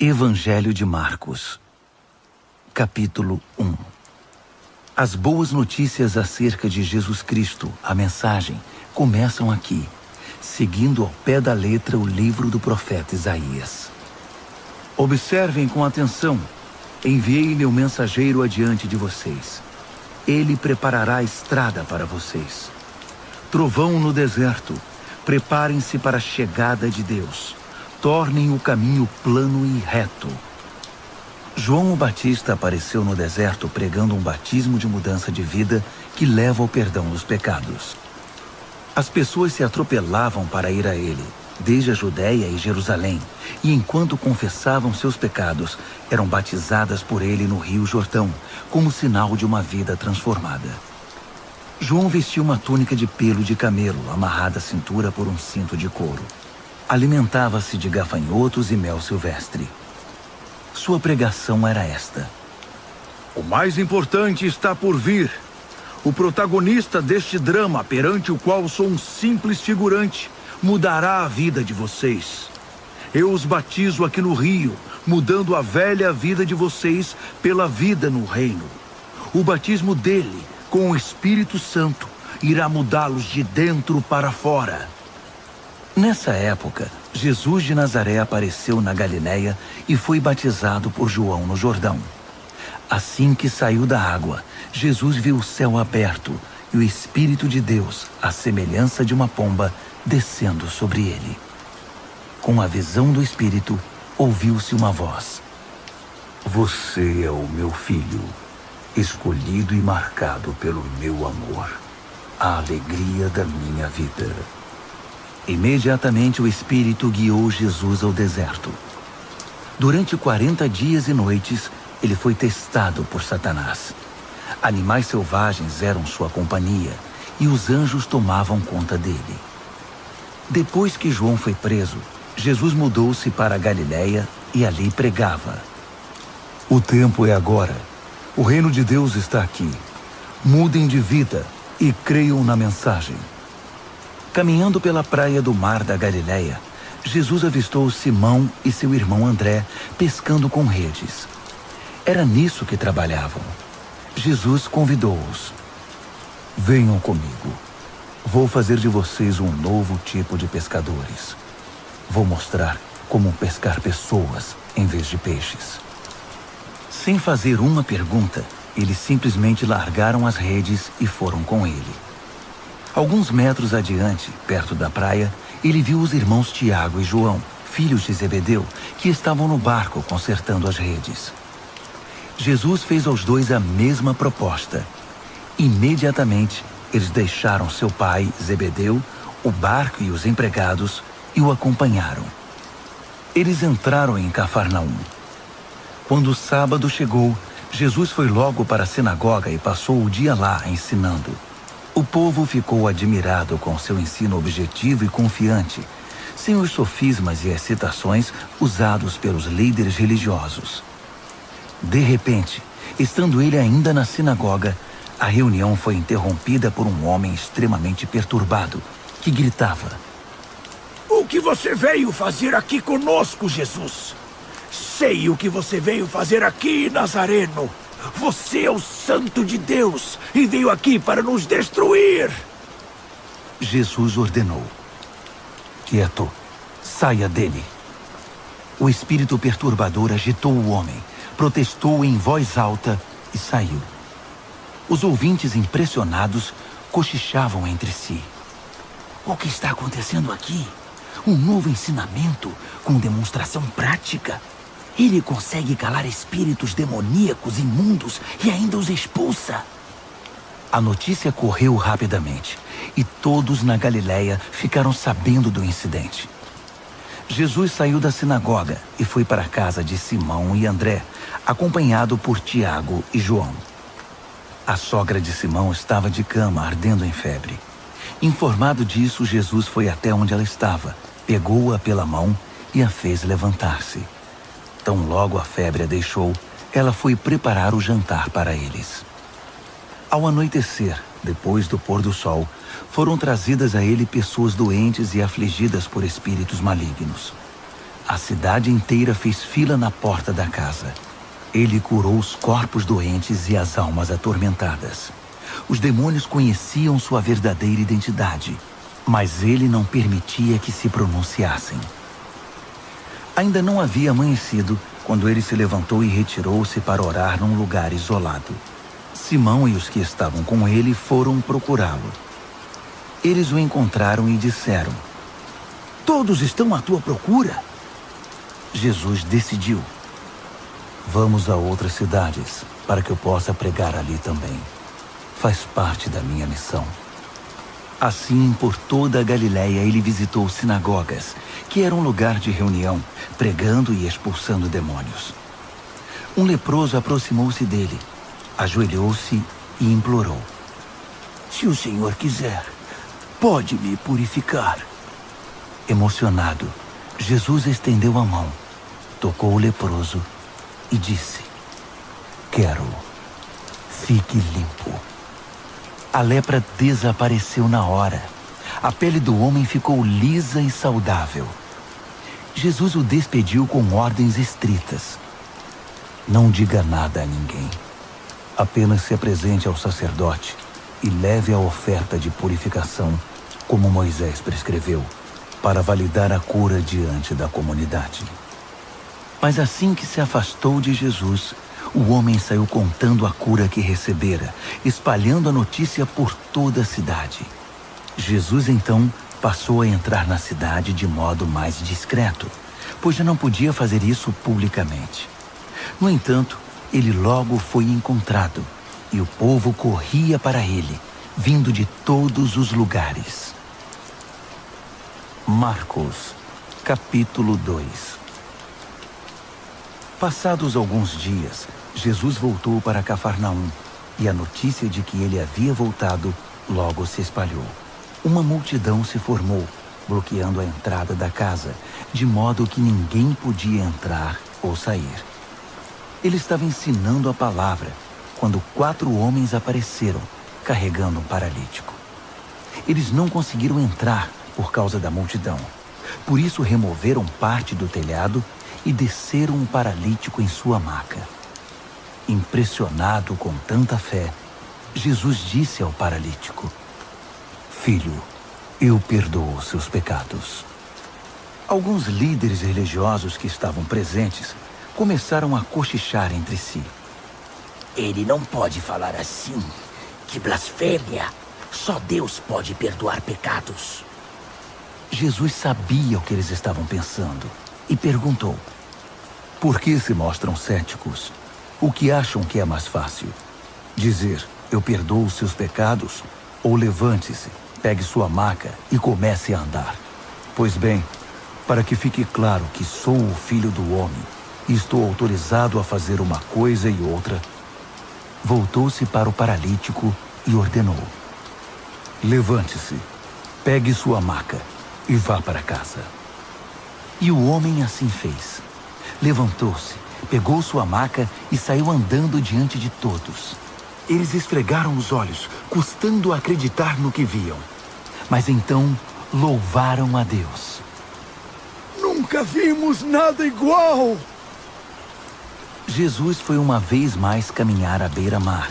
Evangelho de Marcos, capítulo 1. As boas notícias acerca de Jesus Cristo, a mensagem, começam aqui, seguindo ao pé da letra o livro do profeta Isaías. Observem com atenção. Enviei meu mensageiro adiante de vocês. Ele preparará a estrada para vocês. Trovão no deserto. Preparem-se para a chegada de Deus. Tornem o caminho plano e reto. João o Batista apareceu no deserto pregando um batismo de mudança de vida que leva ao perdão dos pecados. As pessoas se atropelavam para ir a ele, desde a Judéia e Jerusalém, e enquanto confessavam seus pecados, eram batizadas por ele no Rio Jordão, como sinal de uma vida transformada. João vestia uma túnica de pelo de camelo, amarrada à cintura por um cinto de couro. Alimentava-se de gafanhotos e mel silvestre. Sua pregação era esta: o mais importante está por vir. O protagonista deste drama, perante o qual sou um simples figurante, mudará a vida de vocês. Eu os batizo aqui no rio, mudando a velha vida de vocês pela vida no reino. O batismo dele, com o Espírito Santo, irá mudá-los de dentro para fora. Nessa época, Jesus de Nazaré apareceu na Galiléia e foi batizado por João no Jordão. Assim que saiu da água, Jesus viu o céu aberto e o Espírito de Deus, à semelhança de uma pomba, descendo sobre ele. Com a visão do Espírito, ouviu-se uma voz: Você é o meu filho, escolhido e marcado pelo meu amor, a alegria da minha vida. Imediatamente o Espírito guiou Jesus ao deserto. Durante 40 dias e noites, ele foi testado por Satanás. Animais selvagens eram sua companhia, e os anjos tomavam conta dele. Depois que João foi preso, Jesus mudou-se para a Galiléia e ali pregava: O tempo é agora. O reino de Deus está aqui. Mudem de vida e creiam na mensagem. Caminhando pela praia do mar da Galiléia, Jesus avistou Simão e seu irmão André pescando com redes. Era nisso que trabalhavam. Jesus convidou-os: Venham comigo. Vou fazer de vocês um novo tipo de pescadores. Vou mostrar como pescar pessoas em vez de peixes. Sem fazer uma pergunta, eles simplesmente largaram as redes e foram com ele. Alguns metros adiante, perto da praia, ele viu os irmãos Tiago e João, filhos de Zebedeu, que estavam no barco consertando as redes. Jesus fez aos dois a mesma proposta. Imediatamente, eles deixaram seu pai, Zebedeu, o barco e os empregados e o acompanharam. Eles entraram em Cafarnaum. Quando o sábado chegou, Jesus foi logo para a sinagoga e passou o dia lá ensinando. O povo ficou admirado com seu ensino objetivo e confiante, sem os sofismas e excitações usados pelos líderes religiosos. De repente, estando ele ainda na sinagoga, a reunião foi interrompida por um homem extremamente perturbado, que gritava: O que você veio fazer aqui conosco, Jesus? Sei o que você veio fazer aqui, Nazareno. Você é o Santo de Deus e veio aqui para nos destruir. Jesus ordenou: Quieto, saia dele. O espírito perturbador agitou o homem, protestou em voz alta e saiu. Os ouvintes, impressionados, cochichavam entre si: O que está acontecendo aqui? Um novo ensinamento com demonstração prática. Ele consegue calar espíritos demoníacos imundos e ainda os expulsa. A notícia correu rapidamente e todos na Galiléia ficaram sabendo do incidente. Jesus saiu da sinagoga e foi para a casa de Simão e André, acompanhado por Tiago e João. A sogra de Simão estava de cama, ardendo em febre. Informado disso, Jesus foi até onde ela estava, pegou-a pela mão e a fez levantar-se. Tão logo a febre a deixou, ela foi preparar o jantar para eles. Ao anoitecer, depois do pôr do sol, foram trazidas a ele pessoas doentes e afligidas por espíritos malignos. A cidade inteira fez fila na porta da casa. Ele curou os corpos doentes e as almas atormentadas. Os demônios conheciam sua verdadeira identidade, mas ele não permitia que se pronunciassem. Ainda não havia amanhecido quando ele se levantou e retirou-se para orar num lugar isolado. Simão e os que estavam com ele foram procurá-lo. Eles o encontraram e disseram: Todos estão à tua procura. Jesus decidiu: vamos a outras cidades, para que eu possa pregar ali também. Faz parte da minha missão. Assim, por toda a Galiléia, ele visitou sinagogas, que era um lugar de reunião, pregando e expulsando demônios. Um leproso aproximou-se dele, ajoelhou-se e implorou: Se o Senhor quiser, pode me purificar. Emocionado, Jesus estendeu a mão, tocou o leproso e disse: Quero, fique limpo. A lepra desapareceu na hora. A pele do homem ficou lisa e saudável. Jesus o despediu com ordens estritas: não diga nada a ninguém. Apenas se apresente ao sacerdote e leve a oferta de purificação, como Moisés prescreveu, para validar a cura diante da comunidade. Mas assim que se afastou de Jesus, o homem saiu contando a cura que recebera, espalhando a notícia por toda a cidade. Jesus então passou a entrar na cidade de modo mais discreto, pois já não podia fazer isso publicamente. No entanto, ele logo foi encontrado, e o povo corria para ele, vindo de todos os lugares. Marcos, capítulo 2. Passados alguns dias, Jesus voltou para Cafarnaum, e a notícia de que ele havia voltado logo se espalhou. Uma multidão se formou, bloqueando a entrada da casa, de modo que ninguém podia entrar ou sair. Ele estava ensinando a palavra, quando 4 homens apareceram, carregando um paralítico. Eles não conseguiram entrar por causa da multidão. Por isso removeram parte do telhado e desceram um paralítico em sua maca. Impressionado com tanta fé, Jesus disse ao paralítico: Filho, eu perdoo os seus pecados. Alguns líderes religiosos que estavam presentes começaram a cochichar entre si. Ele não pode falar assim. Que blasfêmia! Só Deus pode perdoar pecados. Jesus sabia o que eles estavam pensando e perguntou: Por que se mostram céticos? O que acham que é mais fácil? Dizer, eu perdoo os seus pecados? Ou levante-se, pegue sua maca e comece a andar? Pois bem, para que fique claro que sou o Filho do Homem e estou autorizado a fazer uma coisa e outra, voltou-se para o paralítico e ordenou: Levante-se, pegue sua maca e vá para casa. E o homem assim fez. Levantou-se, pegou sua maca e saiu andando diante de todos. Eles esfregaram os olhos, custando acreditar no que viam. Mas então louvaram a Deus. Nunca vimos nada igual! Jesus foi uma vez mais caminhar à beira-mar.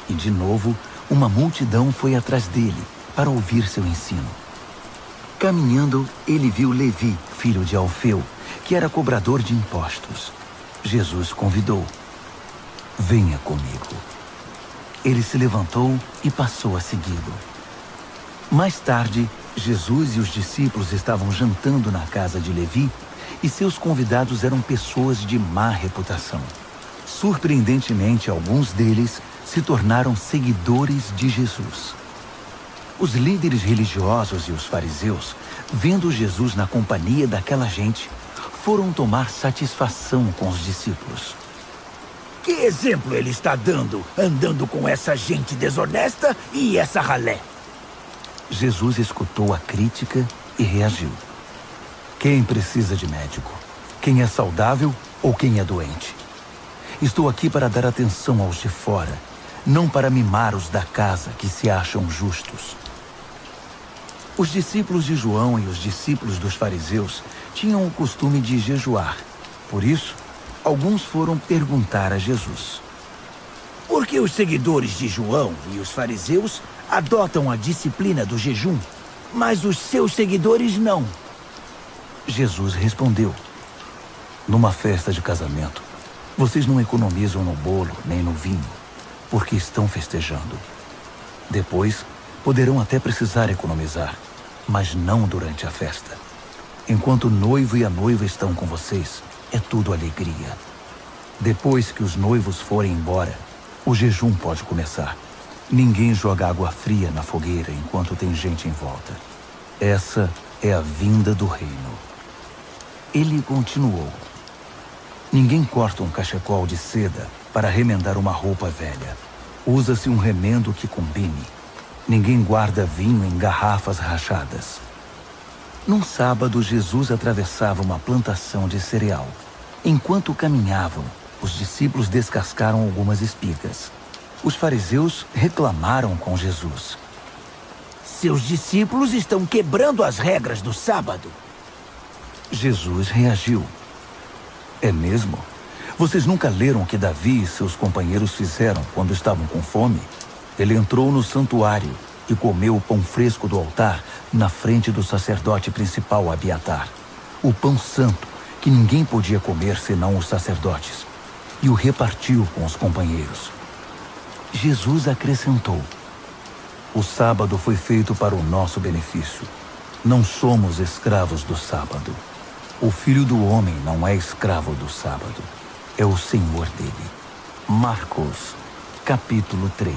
E de novo, uma multidão foi atrás dele para ouvir seu ensino. Caminhando, ele viu Levi, filho de Alfeu, que era cobrador de impostos. Jesus convidou: Venha comigo. Ele se levantou e passou a segui-lo. Mais tarde, Jesus e os discípulos estavam jantando na casa de Levi e seus convidados eram pessoas de má reputação. Surpreendentemente, alguns deles se tornaram seguidores de Jesus. Os líderes religiosos e os fariseus, vendo Jesus na companhia daquela gente, foram tomar satisfação com os discípulos. Que exemplo ele está dando, andando com essa gente desonesta e essa ralé? Jesus escutou a crítica e reagiu. Quem precisa de médico? Quem é saudável ou quem é doente? Estou aqui para dar atenção aos de fora, não para mimar os da casa que se acham justos. Os discípulos de João e os discípulos dos fariseus tinham o costume de jejuar. Por isso, alguns foram perguntar a Jesus: por que os seguidores de João e os fariseus adotam a disciplina do jejum, mas os seus seguidores não? Jesus respondeu: numa festa de casamento, vocês não economizam no bolo nem no vinho, porque estão festejando. Depois, poderão até precisar economizar, mas não durante a festa. Enquanto o noivo e a noiva estão com vocês, é tudo alegria. Depois que os noivos forem embora, o jejum pode começar. Ninguém joga água fria na fogueira enquanto tem gente em volta. Essa é a vinda do reino. Ele continuou: ninguém corta um cachecol de seda para remendar uma roupa velha. Usa-se um remendo que combine. Ninguém guarda vinho em garrafas rachadas. Num sábado, Jesus atravessava uma plantação de cereal. Enquanto caminhavam, os discípulos descascaram algumas espigas. Os fariseus reclamaram com Jesus: seus discípulos estão quebrando as regras do sábado. Jesus reagiu: é mesmo? Vocês nunca leram o que Davi e seus companheiros fizeram quando estavam com fome? Ele entrou no santuário e comeu o pão fresco do altar na frente do sacerdote principal Abiatar. O pão santo, que ninguém podia comer senão os sacerdotes, e o repartiu com os companheiros. Jesus acrescentou: o sábado foi feito para o nosso benefício. Não somos escravos do sábado. O Filho do Homem não é escravo do sábado. É o Senhor dele. Marcos, capítulo 3.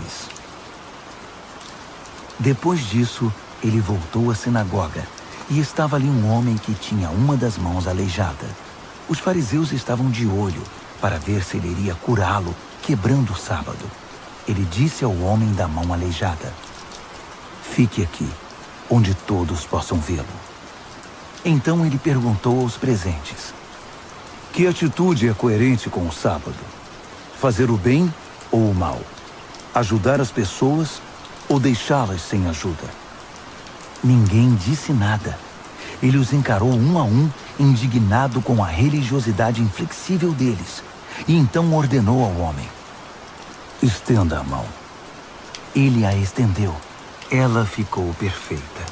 Depois disso, ele voltou à sinagoga e estava ali um homem que tinha uma das mãos aleijada. Os fariseus estavam de olho para ver se ele iria curá-lo, quebrando o sábado. Ele disse ao homem da mão aleijada: fique aqui, onde todos possam vê-lo. Então ele perguntou aos presentes: que atitude é coerente com o sábado? Fazer o bem ou o mal? Ajudar as pessoas ou deixá-las sem ajuda? Ninguém disse nada. Ele os encarou um a um, indignado com a religiosidade inflexível deles, e então ordenou ao homem: estenda a mão. Ele a estendeu. Ela ficou perfeita.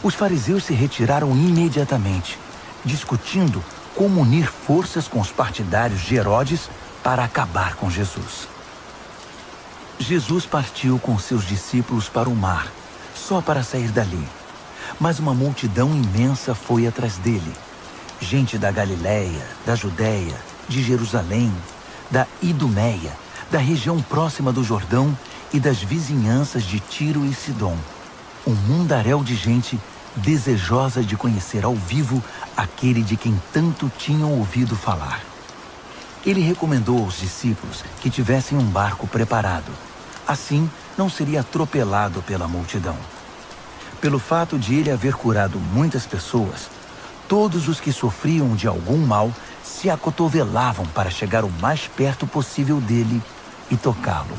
Os fariseus se retiraram imediatamente, discutindo como unir forças com os partidários de Herodes para acabar com Jesus. Jesus partiu com seus discípulos para o mar, só para sair dali. Mas uma multidão imensa foi atrás dele. Gente da Galiléia, da Judéia, de Jerusalém, da Idumeia, da região próxima do Jordão e das vizinhanças de Tiro e Sidom. Um mundaréu de gente desejosa de conhecer ao vivo aquele de quem tanto tinham ouvido falar. Ele recomendou aos discípulos que tivessem um barco preparado. Assim, não seria atropelado pela multidão. Pelo fato de ele haver curado muitas pessoas, todos os que sofriam de algum mal se acotovelavam para chegar o mais perto possível dele e tocá-lo.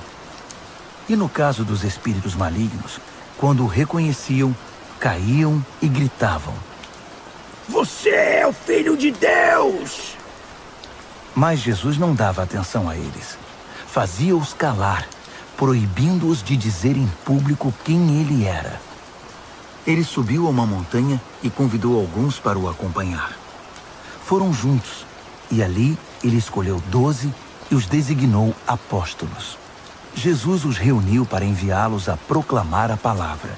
E no caso dos espíritos malignos, quando o reconheciam, caíam e gritavam: você é o Filho de Deus! Mas Jesus não dava atenção a eles. Fazia-os calar, proibindo-os de dizer em público quem ele era. Ele subiu a uma montanha e convidou alguns para o acompanhar. Foram juntos, e ali ele escolheu 12 e os designou apóstolos. Jesus os reuniu para enviá-los a proclamar a palavra.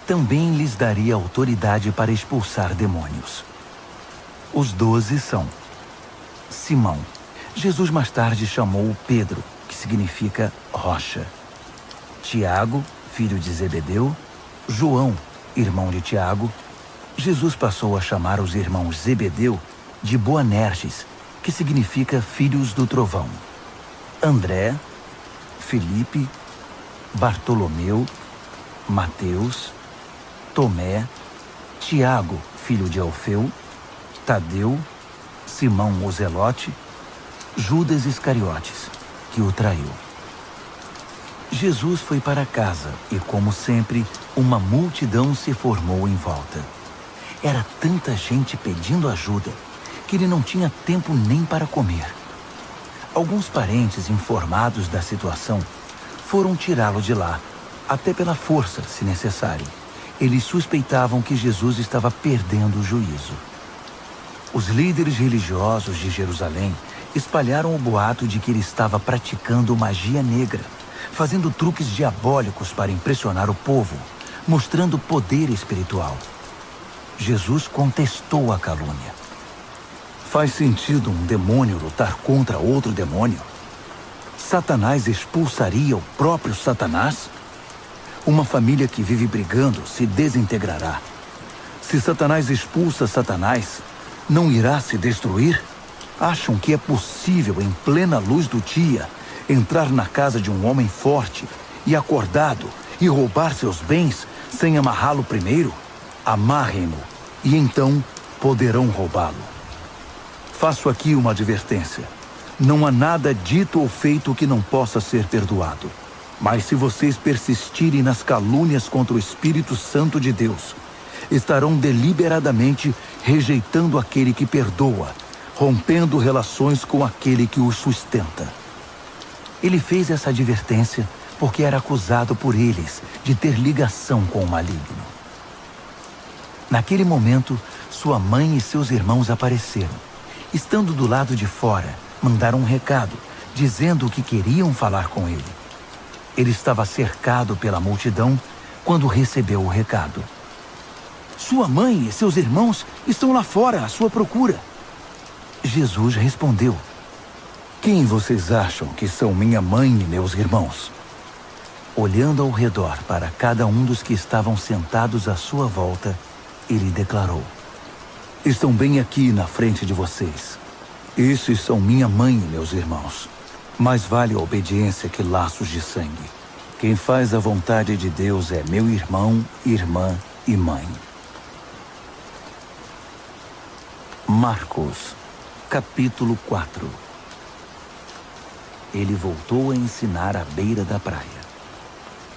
Também lhes daria autoridade para expulsar demônios. Os 12 são: Simão. Jesus mais tarde chamou Pedro, que significa rocha. Tiago, filho de Zebedeu. João, irmão de Tiago. Jesus passou a chamar os irmãos Zebedeu de Boanerges, que significa filhos do trovão. André, Felipe, Bartolomeu, Mateus, Tomé, Tiago, filho de Alfeu, Tadeu, Simão o Zelote, Judas Iscariotes, que o traiu. Jesus foi para casa e, como sempre, uma multidão se formou em volta. Era tanta gente pedindo ajuda que ele não tinha tempo nem para comer. Alguns parentes informados da situação foram tirá-lo de lá, até pela força, se necessário. Eles suspeitavam que Jesus estava perdendo o juízo. Os líderes religiosos de Jerusalém espalharam o boato de que ele estava praticando magia negra, fazendo truques diabólicos para impressionar o povo, mostrando poder espiritual. Jesus contestou a calúnia. Faz sentido um demônio lutar contra outro demônio? Satanás expulsaria o próprio Satanás? Uma família que vive brigando se desintegrará. Se Satanás expulsa Satanás, não irá se destruir? Acham que é possível, em plena luz do dia, entrar na casa de um homem forte e acordado e roubar seus bens sem amarrá-lo primeiro? Amarrem-no e então poderão roubá-lo. Faço aqui uma advertência. Não há nada dito ou feito que não possa ser perdoado. Mas se vocês persistirem nas calúnias contra o Espírito Santo de Deus, estarão deliberadamente rejeitando aquele que perdoa, rompendo relações com aquele que os sustenta. Ele fez essa advertência porque era acusado por eles de ter ligação com o maligno. Naquele momento, sua mãe e seus irmãos apareceram. Estando do lado de fora, mandaram um recado, dizendo que queriam falar com ele. Ele estava cercado pela multidão quando recebeu o recado. Sua mãe e seus irmãos estão lá fora à sua procura. Jesus respondeu: Quem vocês acham que são minha mãe e meus irmãos? Olhando ao redor para cada um dos que estavam sentados à sua volta, ele declarou: Estão bem aqui na frente de vocês. Esses são minha mãe e meus irmãos. Mais vale a obediência que laços de sangue. Quem faz a vontade de Deus é meu irmão, irmã e mãe. Marcos, capítulo 4. Ele voltou a ensinar à beira da praia.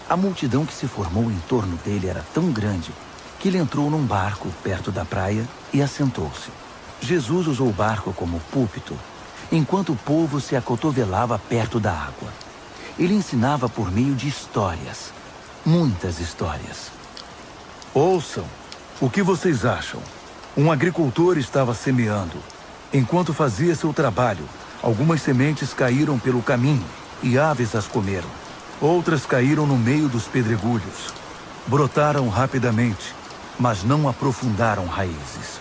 A multidão que se formou em torno dele era tão grande que ele entrou num barco perto da praia e assentou-se. Jesus usou o barco como púlpito, enquanto o povo se acotovelava perto da água. Ele ensinava por meio de histórias, muitas histórias. Ouçam, o que vocês acham? Um agricultor estava semeando. Enquanto fazia seu trabalho, algumas sementes caíram pelo caminho e aves as comeram. Outras caíram no meio dos pedregulhos. Brotaram rapidamente, mas não aprofundaram raízes.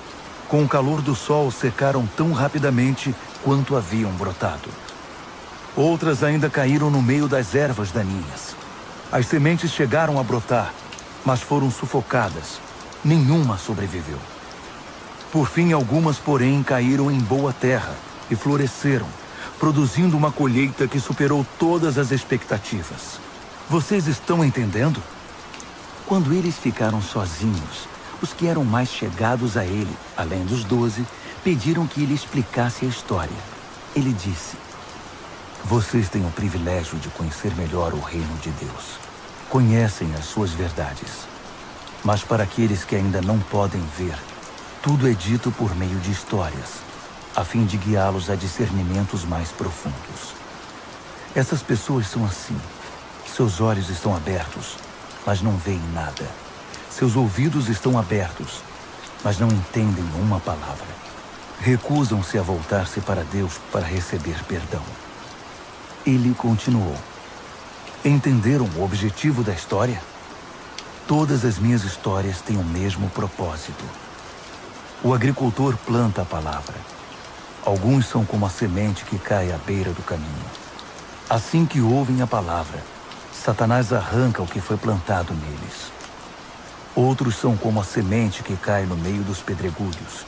Com o calor do sol, secaram tão rapidamente quanto haviam brotado. Outras ainda caíram no meio das ervas daninhas. As sementes chegaram a brotar, mas foram sufocadas. Nenhuma sobreviveu. Por fim, algumas, porém, caíram em boa terra e floresceram, produzindo uma colheita que superou todas as expectativas. Vocês estão entendendo? Quando eles ficaram sozinhos, os que eram mais chegados a ele, além dos 12, pediram que ele explicasse a história. Ele disse: Vocês têm o privilégio de conhecer melhor o reino de Deus. Conhecem as suas verdades. Mas para aqueles que ainda não podem ver, tudo é dito por meio de histórias, a fim de guiá-los a discernimentos mais profundos. Essas pessoas são assim. Seus olhos estão abertos, mas não veem nada. Seus ouvidos estão abertos, mas não entendem uma palavra. Recusam-se a voltar-se para Deus para receber perdão. Ele continuou: Entenderam o objetivo da história? Todas as minhas histórias têm o mesmo propósito. O agricultor planta a palavra. Alguns são como a semente que cai à beira do caminho. Assim que ouvem a palavra, Satanás arranca o que foi plantado neles. Outros são como a semente que cai no meio dos pedregulhos.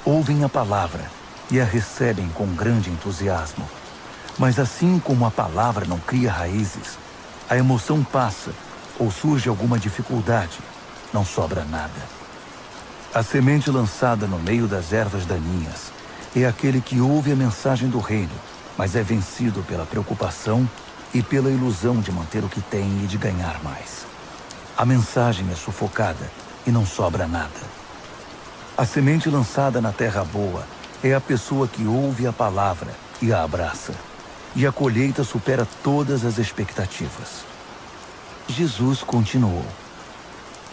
Ouvem a palavra e a recebem com grande entusiasmo. Mas assim como a palavra não cria raízes, a emoção passa ou surge alguma dificuldade, não sobra nada. A semente lançada no meio das ervas daninhas é aquele que ouve a mensagem do reino, mas é vencido pela preocupação e pela ilusão de manter o que tem e de ganhar mais. A mensagem é sufocada e não sobra nada. A semente lançada na terra boa é a pessoa que ouve a palavra e a abraça. E a colheita supera todas as expectativas. Jesus continuou.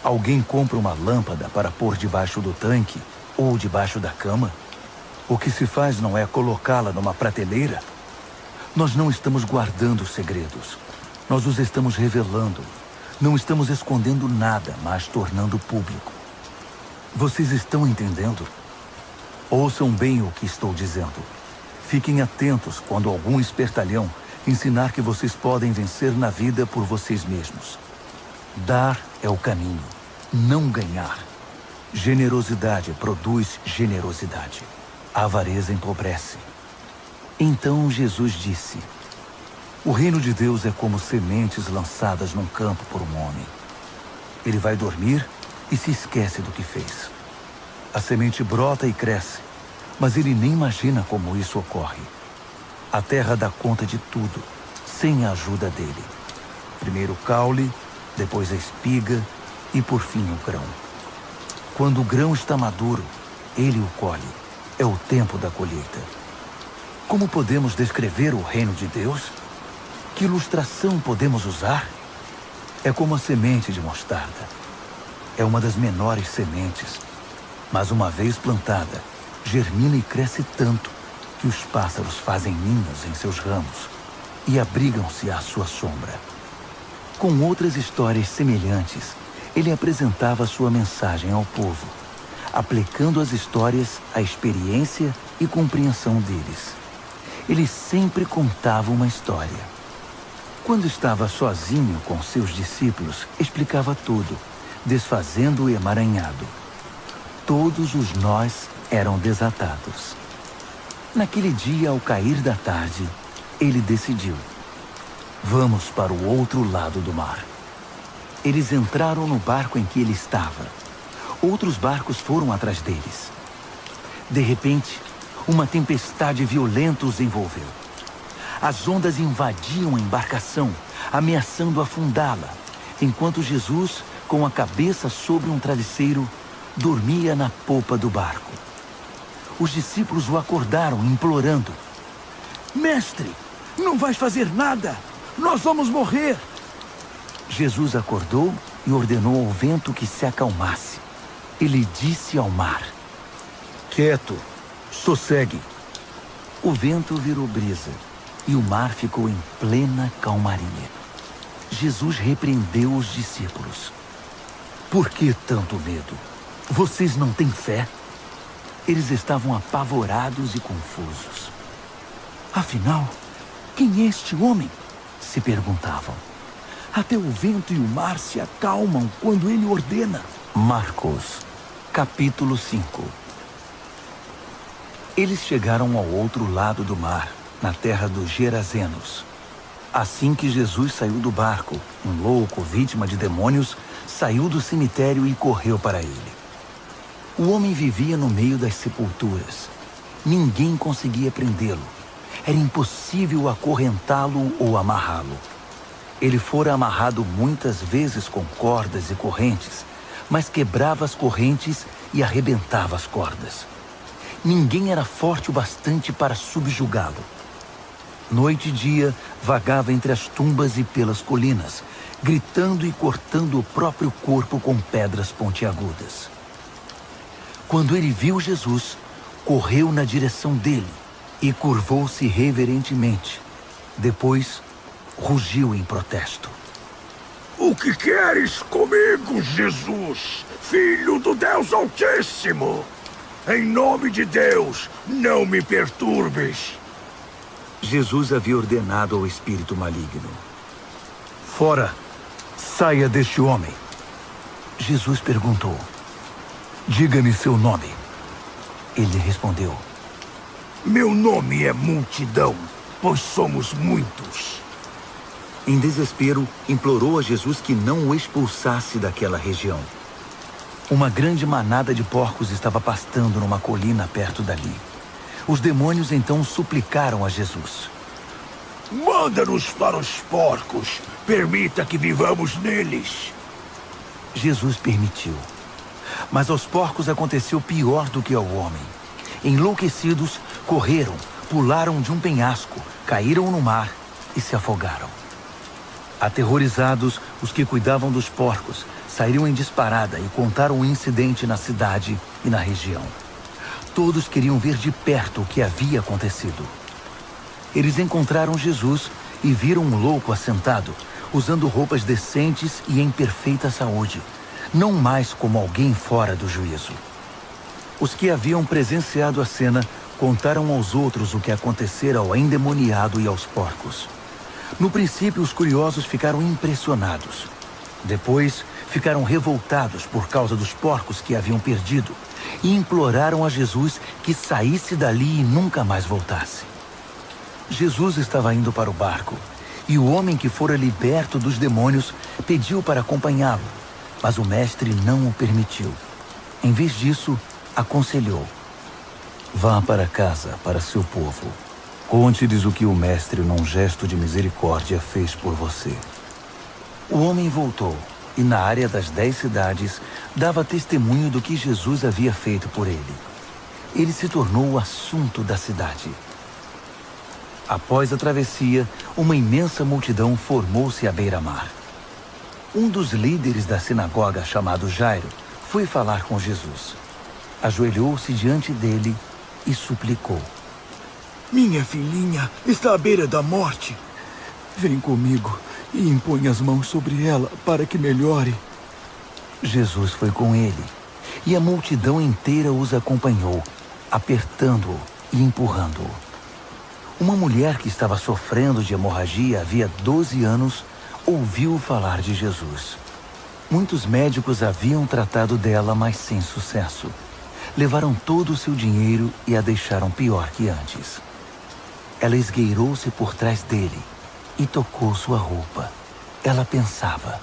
Alguém compra uma lâmpada para pôr debaixo do tanque ou debaixo da cama? O que se faz não é colocá-la numa prateleira? Nós não estamos guardando segredos. Nós os estamos revelando. Não estamos escondendo nada, mas tornando público. Vocês estão entendendo? Ouçam bem o que estou dizendo. Fiquem atentos quando algum espertalhão ensinar que vocês podem vencer na vida por vocês mesmos. Dar é o caminho, não ganhar. Generosidade produz generosidade. A avareza empobrece. Então Jesus disse: o reino de Deus é como sementes lançadas num campo por um homem. Ele vai dormir e se esquece do que fez. A semente brota e cresce, mas ele nem imagina como isso ocorre. A terra dá conta de tudo, sem a ajuda dele. Primeiro o caule, depois a espiga e por fim o grão. Quando o grão está maduro, ele o colhe. É o tempo da colheita. Como podemos descrever o reino de Deus? Que ilustração podemos usar? É como a semente de mostarda. É uma das menores sementes, mas uma vez plantada, germina e cresce tanto que os pássaros fazem ninhos em seus ramos e abrigam-se à sua sombra. Com outras histórias semelhantes, ele apresentava sua mensagem ao povo, aplicando as histórias à experiência e compreensão deles. Ele sempre contava uma história. Quando estava sozinho com seus discípulos, explicava tudo, desfazendo o emaranhado. Todos os nós eram desatados. Naquele dia, ao cair da tarde, ele decidiu: vamos para o outro lado do mar. Eles entraram no barco em que ele estava. Outros barcos foram atrás deles. De repente, uma tempestade violenta os envolveu. As ondas invadiam a embarcação, ameaçando afundá-la, enquanto Jesus, com a cabeça sobre um travesseiro, dormia na popa do barco. Os discípulos o acordaram, implorando: mestre, não vais fazer nada! Nós vamos morrer! Jesus acordou e ordenou ao vento que se acalmasse. Ele disse ao mar: quieto, sossegue. O vento virou brisa e o mar ficou em plena calmaria. Jesus repreendeu os discípulos: por que tanto medo? Vocês não têm fé? Eles estavam apavorados e confusos. Afinal, quem é este homem? Se perguntavam. Até o vento e o mar se acalmam quando ele ordena. Marcos, capítulo 5. Eles chegaram ao outro lado do mar, na terra dos Gerazenos. Assim que Jesus saiu do barco, um louco, vítima de demônios, saiu do cemitério e correu para ele. O homem vivia no meio das sepulturas. Ninguém conseguia prendê-lo. Era impossível acorrentá-lo ou amarrá-lo. Ele fora amarrado muitas vezes com cordas e correntes, mas quebrava as correntes e arrebentava as cordas. Ninguém era forte o bastante para subjugá-lo. Noite e dia, vagava entre as tumbas e pelas colinas, gritando e cortando o próprio corpo com pedras pontiagudas. Quando ele viu Jesus, correu na direção dele e curvou-se reverentemente. Depois, rugiu em protesto: o que queres comigo, Jesus, Filho do Deus Altíssimo? Em nome de Deus, não me perturbes. Jesus havia ordenado ao espírito maligno: fora, saia deste homem. Jesus perguntou: diga-me seu nome. Ele respondeu: meu nome é Multidão, pois somos muitos. Em desespero, implorou a Jesus que não o expulsasse daquela região. Uma grande manada de porcos estava pastando numa colina perto dali. Os demônios então suplicaram a Jesus: manda-nos para os porcos, permita que vivamos neles. Jesus permitiu. Mas aos porcos aconteceu pior do que ao homem. Enlouquecidos, correram, pularam de um penhasco, caíram no mar e se afogaram. Aterrorizados, os que cuidavam dos porcos saíram em disparada e contaram o incidente na cidade e na região. Todos queriam ver de perto o que havia acontecido. Eles encontraram Jesus e viram um louco assentado, usando roupas decentes e em perfeita saúde, não mais como alguém fora do juízo. Os que haviam presenciado a cena contaram aos outros o que acontecera ao endemoniado e aos porcos. No princípio, os curiosos ficaram impressionados. Depois, ficaram revoltados por causa dos porcos que haviam perdido e imploraram a Jesus que saísse dali e nunca mais voltasse. Jesus estava indo para o barco e o homem que fora liberto dos demônios pediu para acompanhá-lo, mas o mestre não o permitiu. Em vez disso, aconselhou: vá para casa, para seu povo. Conte-lhes o que o mestre, num gesto de misericórdia, fez por você. O homem voltou e, na área das 10 cidades, dava testemunho do que Jesus havia feito por ele. Ele se tornou o assunto da cidade. Após a travessia, uma imensa multidão formou-se à beira-mar. Um dos líderes da sinagoga, chamado Jairo, foi falar com Jesus. Ajoelhou-se diante dele e suplicou: minha filhinha está à beira da morte. Vem comigo e impõe as mãos sobre ela para que melhore. Jesus foi com ele, e a multidão inteira os acompanhou, apertando-o e empurrando-o. Uma mulher que estava sofrendo de hemorragia havia 12 anos ouviu falar de Jesus. Muitos médicos haviam tratado dela, mas sem sucesso. Levaram todo o seu dinheiro e a deixaram pior que antes. Ela esgueirou-se por trás dele e tocou sua roupa. Ela pensava: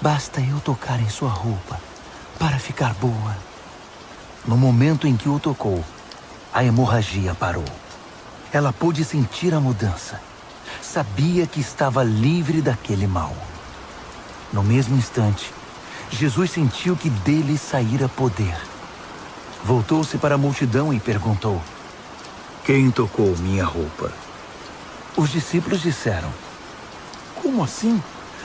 basta eu tocar em sua roupa para ficar boa. No momento em que o tocou, a hemorragia parou. Ela pôde sentir a mudança. Sabia que estava livre daquele mal. No mesmo instante, Jesus sentiu que dele saíra poder. Voltou-se para a multidão e perguntou: quem tocou minha roupa? Os discípulos disseram: como assim?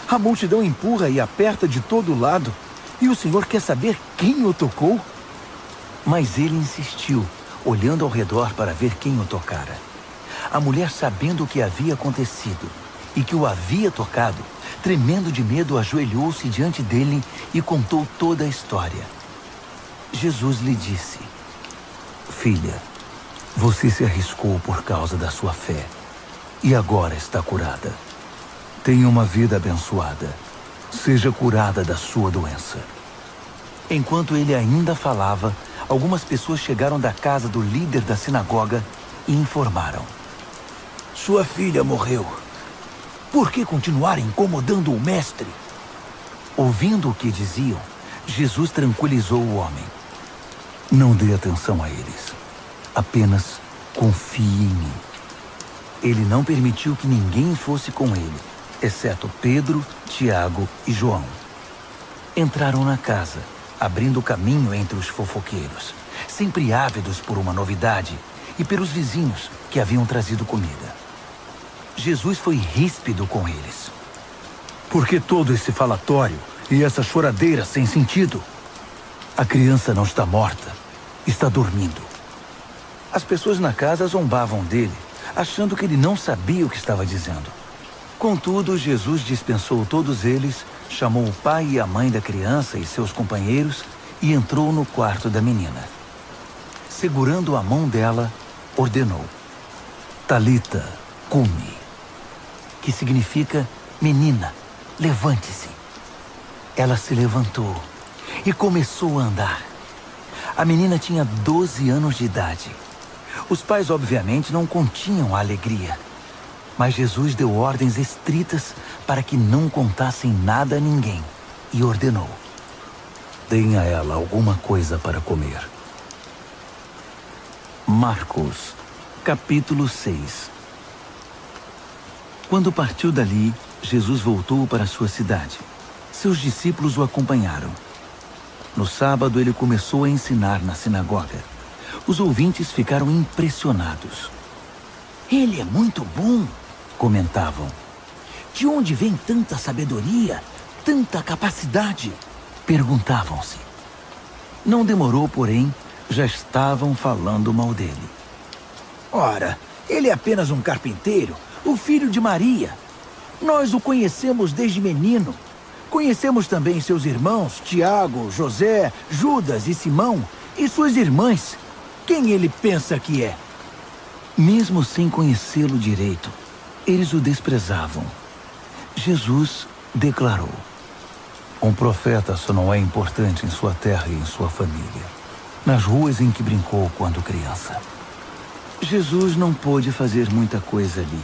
A multidão empurra e aperta de todo lado, e o Senhor quer saber quem o tocou? Mas ele insistiu, olhando ao redor para ver quem o tocara. A mulher, sabendo o que havia acontecido e que o havia tocado, tremendo de medo, ajoelhou-se diante dele e contou toda a história. Jesus lhe disse: filha, você se arriscou por causa da sua fé e agora está curada. Tenha uma vida abençoada. Seja curada da sua doença. Enquanto ele ainda falava, algumas pessoas chegaram da casa do líder da sinagoga e informaram: sua filha morreu. Por que continuar incomodando o mestre? Ouvindo o que diziam, Jesus tranquilizou o homem: não dê atenção a eles. Apenas confie em mim. Ele não permitiu que ninguém fosse com ele, exceto Pedro, Tiago e João. Entraram na casa, abrindo caminho entre os fofoqueiros, sempre ávidos por uma novidade, e pelos vizinhos que haviam trazido comida. Jesus foi ríspido com eles. Por que todo esse falatório e essa choradeira sem sentido? A criança não está morta, está dormindo. As pessoas na casa zombavam dele, achando que ele não sabia o que estava dizendo. Contudo, Jesus dispensou todos eles, chamou o pai e a mãe da criança e seus companheiros e entrou no quarto da menina. Segurando a mão dela, ordenou: Talita, cumi, que significa: menina, levante-se. Ela se levantou e começou a andar. A menina tinha 12 anos de idade. Os pais, obviamente, não continham a alegria. Mas Jesus deu ordens estritas para que não contassem nada a ninguém e ordenou: deem a ela alguma coisa para comer. Marcos, capítulo 6. Quando partiu dali, Jesus voltou para sua cidade. Seus discípulos o acompanharam. No sábado, ele começou a ensinar na sinagoga. Os ouvintes ficaram impressionados. Ele é muito bom, comentavam. De onde vem tanta sabedoria, tanta capacidade? Perguntavam-se. Não demorou, porém, já estavam falando mal dele. Ora, ele é apenas um carpinteiro, o filho de Maria. Nós o conhecemos desde menino. Conhecemos também seus irmãos, Tiago, José, Judas e Simão, e suas irmãs. Quem ele pensa que é? Mesmo sem conhecê-lo direito, eles o desprezavam. Jesus declarou: um profeta só não é importante em sua terra e em sua família, nas ruas em que brincou quando criança. Jesus não pôde fazer muita coisa ali.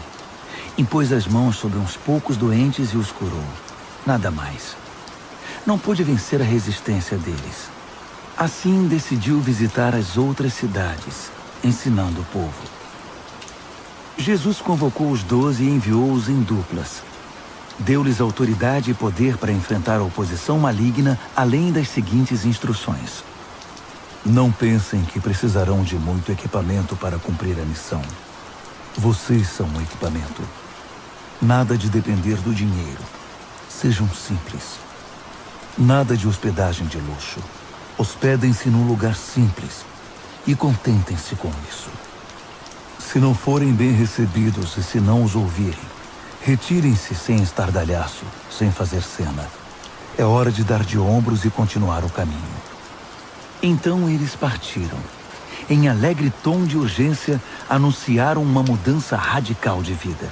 Impôs as mãos sobre uns poucos doentes e os curou. Nada mais. Não pôde vencer a resistência deles. Assim, decidiu visitar as outras cidades, ensinando o povo. Jesus convocou os 12 e enviou-os em duplas. Deu-lhes autoridade e poder para enfrentar a oposição maligna, além das seguintes instruções. Não pensem que precisarão de muito equipamento para cumprir a missão. Vocês são um equipamento. Nada de depender do dinheiro. Sejam simples. Nada de hospedagem de luxo. Hospedem-se num lugar simples e contentem-se com isso. Se não forem bem recebidos e se não os ouvirem, retirem-se sem estardalhaço, sem fazer cena. É hora de dar de ombros e continuar o caminho. Então eles partiram. Em alegre tom de urgência, anunciaram uma mudança radical de vida.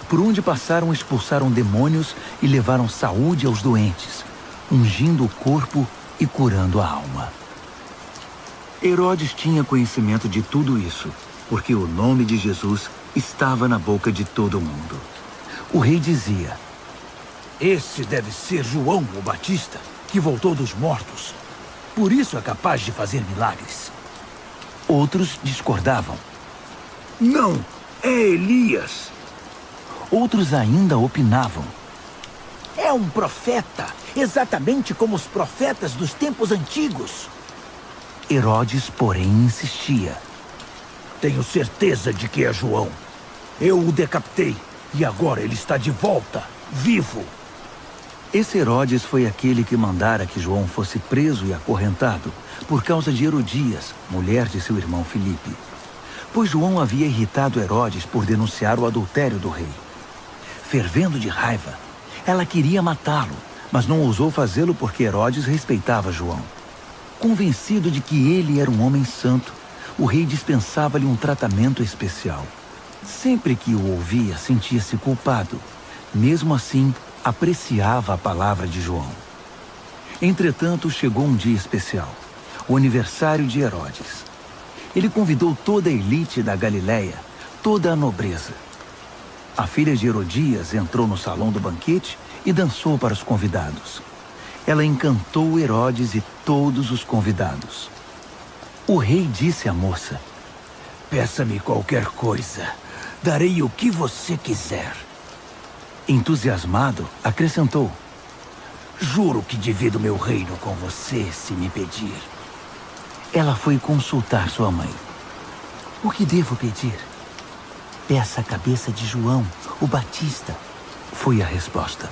Por onde passaram, expulsaram demônios e levaram saúde aos doentes, ungindo o corpo e curando a alma. Herodes tinha conhecimento de tudo isso, porque o nome de Jesus estava na boca de todo mundo. O rei dizia: esse deve ser João o Batista, que voltou dos mortos. Por isso é capaz de fazer milagres. Outros discordavam. Não, é Elias. Outros ainda opinavam. É um profeta, exatamente como os profetas dos tempos antigos. Herodes, porém, insistia. Tenho certeza de que é João. Eu o decapitei e agora ele está de volta, vivo. Esse Herodes foi aquele que mandara que João fosse preso e acorrentado por causa de Herodias, mulher de seu irmão Filipe. Pois João havia irritado Herodes por denunciar o adultério do rei. Fervendo de raiva, ela queria matá-lo, mas não ousou fazê-lo porque Herodes respeitava João. Convencido de que ele era um homem santo, o rei dispensava-lhe um tratamento especial. Sempre que o ouvia, sentia-se culpado. Mesmo assim, apreciava a palavra de João. Entretanto, chegou um dia especial, o aniversário de Herodes. Ele convidou toda a elite da Galileia, toda a nobreza. A filha de Herodias entrou no salão do banquete e dançou para os convidados. Ela encantou Herodes e todos os convidados. O rei disse à moça: peça-me qualquer coisa, darei o que você quiser. Entusiasmado, acrescentou: juro que divido meu reino com você se me pedir. Ela foi consultar sua mãe. O que devo pedir? Peça a cabeça de João, o Batista, foi a resposta.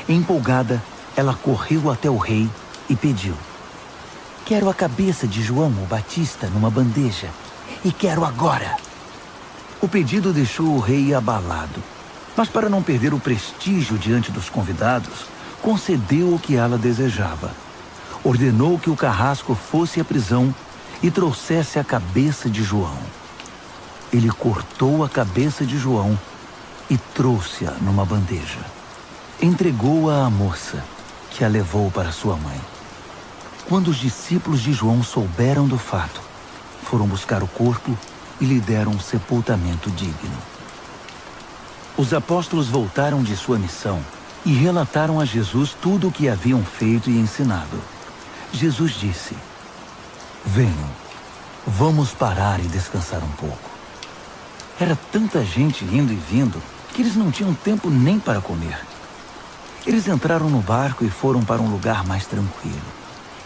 Empolgada, ela correu até o rei e pediu: quero a cabeça de João, o Batista, numa bandeja. E quero agora. O pedido deixou o rei abalado. Mas para não perder o prestígio diante dos convidados, concedeu o que ela desejava. Ordenou que o carrasco fosse à prisão e trouxesse a cabeça de João. Ele cortou a cabeça de João e trouxe-a numa bandeja. Entregou-a à moça, que a levou para sua mãe. Quando os discípulos de João souberam do fato, foram buscar o corpo e lhe deram um sepultamento digno. Os apóstolos voltaram de sua missão e relataram a Jesus tudo o que haviam feito e ensinado. Jesus disse: venham, vamos parar e descansar um pouco. Era tanta gente indo e vindo que eles não tinham tempo nem para comer. Eles entraram no barco e foram para um lugar mais tranquilo.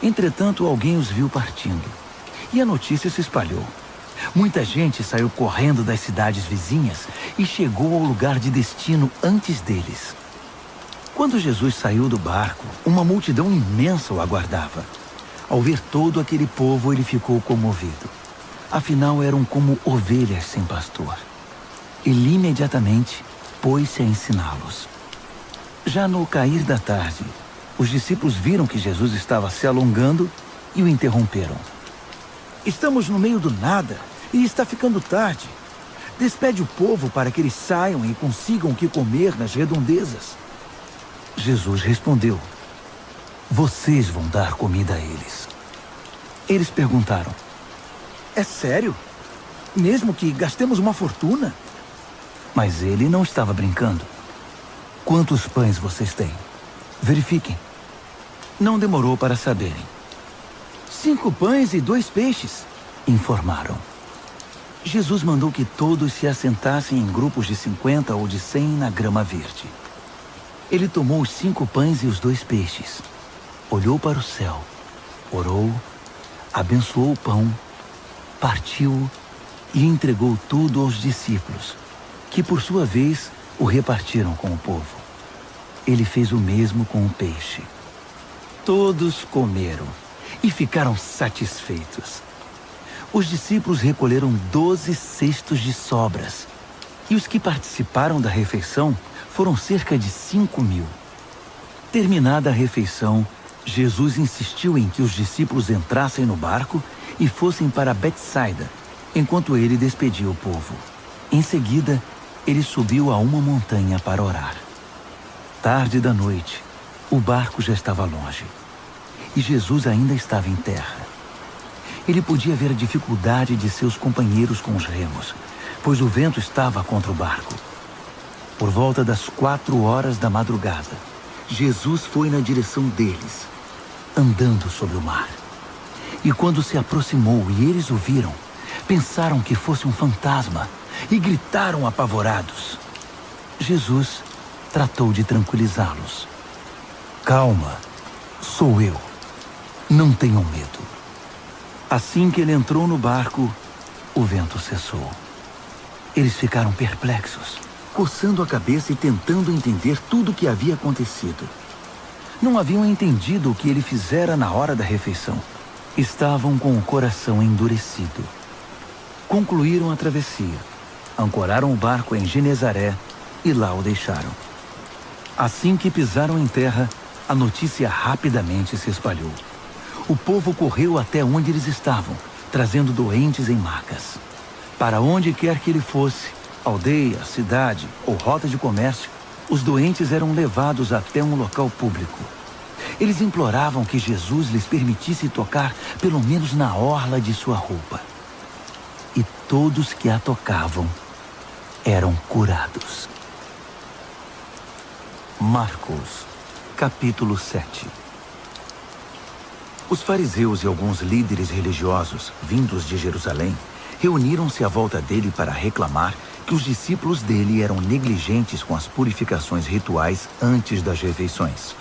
Entretanto, alguém os viu partindo, e a notícia se espalhou. Muita gente saiu correndo das cidades vizinhas e chegou ao lugar de destino antes deles. Quando Jesus saiu do barco, uma multidão imensa o aguardava. Ao ver todo aquele povo, ele ficou comovido. Afinal, eram como ovelhas sem pastor. Ele imediatamente pôs-se a ensiná-los. Já no cair da tarde, os discípulos viram que Jesus estava se alongando e o interromperam. Estamos no meio do nada e está ficando tarde. Despede o povo para que eles saiam e consigam o que comer nas redondezas. Jesus respondeu: vocês vão dar comida a eles. Eles perguntaram: é sério? Mesmo que gastemos uma fortuna? Mas ele não estava brincando. Quantos pães vocês têm? Verifiquem. Não demorou para saberem. 5 pães e 2 peixes, informaram. Jesus mandou que todos se assentassem em grupos de 50 ou de 100 na grama verde. Ele tomou os 5 pães e os 2 peixes, olhou para o céu, orou, abençoou o pão, partiu e entregou tudo aos discípulos, que por sua vez o repartiram com o povo. Ele fez o mesmo com o peixe. Todos comeram e ficaram satisfeitos. Os discípulos recolheram 12 cestos de sobras, e os que participaram da refeição foram cerca de 5.000. Terminada a refeição, Jesus insistiu em que os discípulos entrassem no barco e fossem para Betsaida, enquanto ele despedia o povo. Em seguida, ele subiu a uma montanha para orar. Tarde da noite, o barco já estava longe, e Jesus ainda estava em terra. Ele podia ver a dificuldade de seus companheiros com os remos, pois o vento estava contra o barco. Por volta das 4 horas da madrugada, Jesus foi na direção deles, andando sobre o mar. E quando se aproximou e eles o viram, pensaram que fosse um fantasma e gritaram apavorados. Jesus tratou de tranquilizá-los. Calma, sou eu. Não tenham medo. Assim que ele entrou no barco, o vento cessou. Eles ficaram perplexos, coçando a cabeça e tentando entender tudo o que havia acontecido. Não haviam entendido o que ele fizera na hora da refeição. Estavam com o coração endurecido. Concluíram a travessia, ancoraram o barco em Genezaré e lá o deixaram. Assim que pisaram em terra, a notícia rapidamente se espalhou. O povo correu até onde eles estavam, trazendo doentes em macas. Para onde quer que ele fosse, aldeia, cidade ou rota de comércio, os doentes eram levados até um local público. Eles imploravam que Jesus lhes permitisse tocar pelo menos na orla de sua roupa. E todos que a tocavam eram curados. Marcos, capítulo 7. Os fariseus e alguns líderes religiosos, vindos de Jerusalém, reuniram-se à volta dele para reclamar que os discípulos dele eram negligentes com as purificações rituais antes das refeições.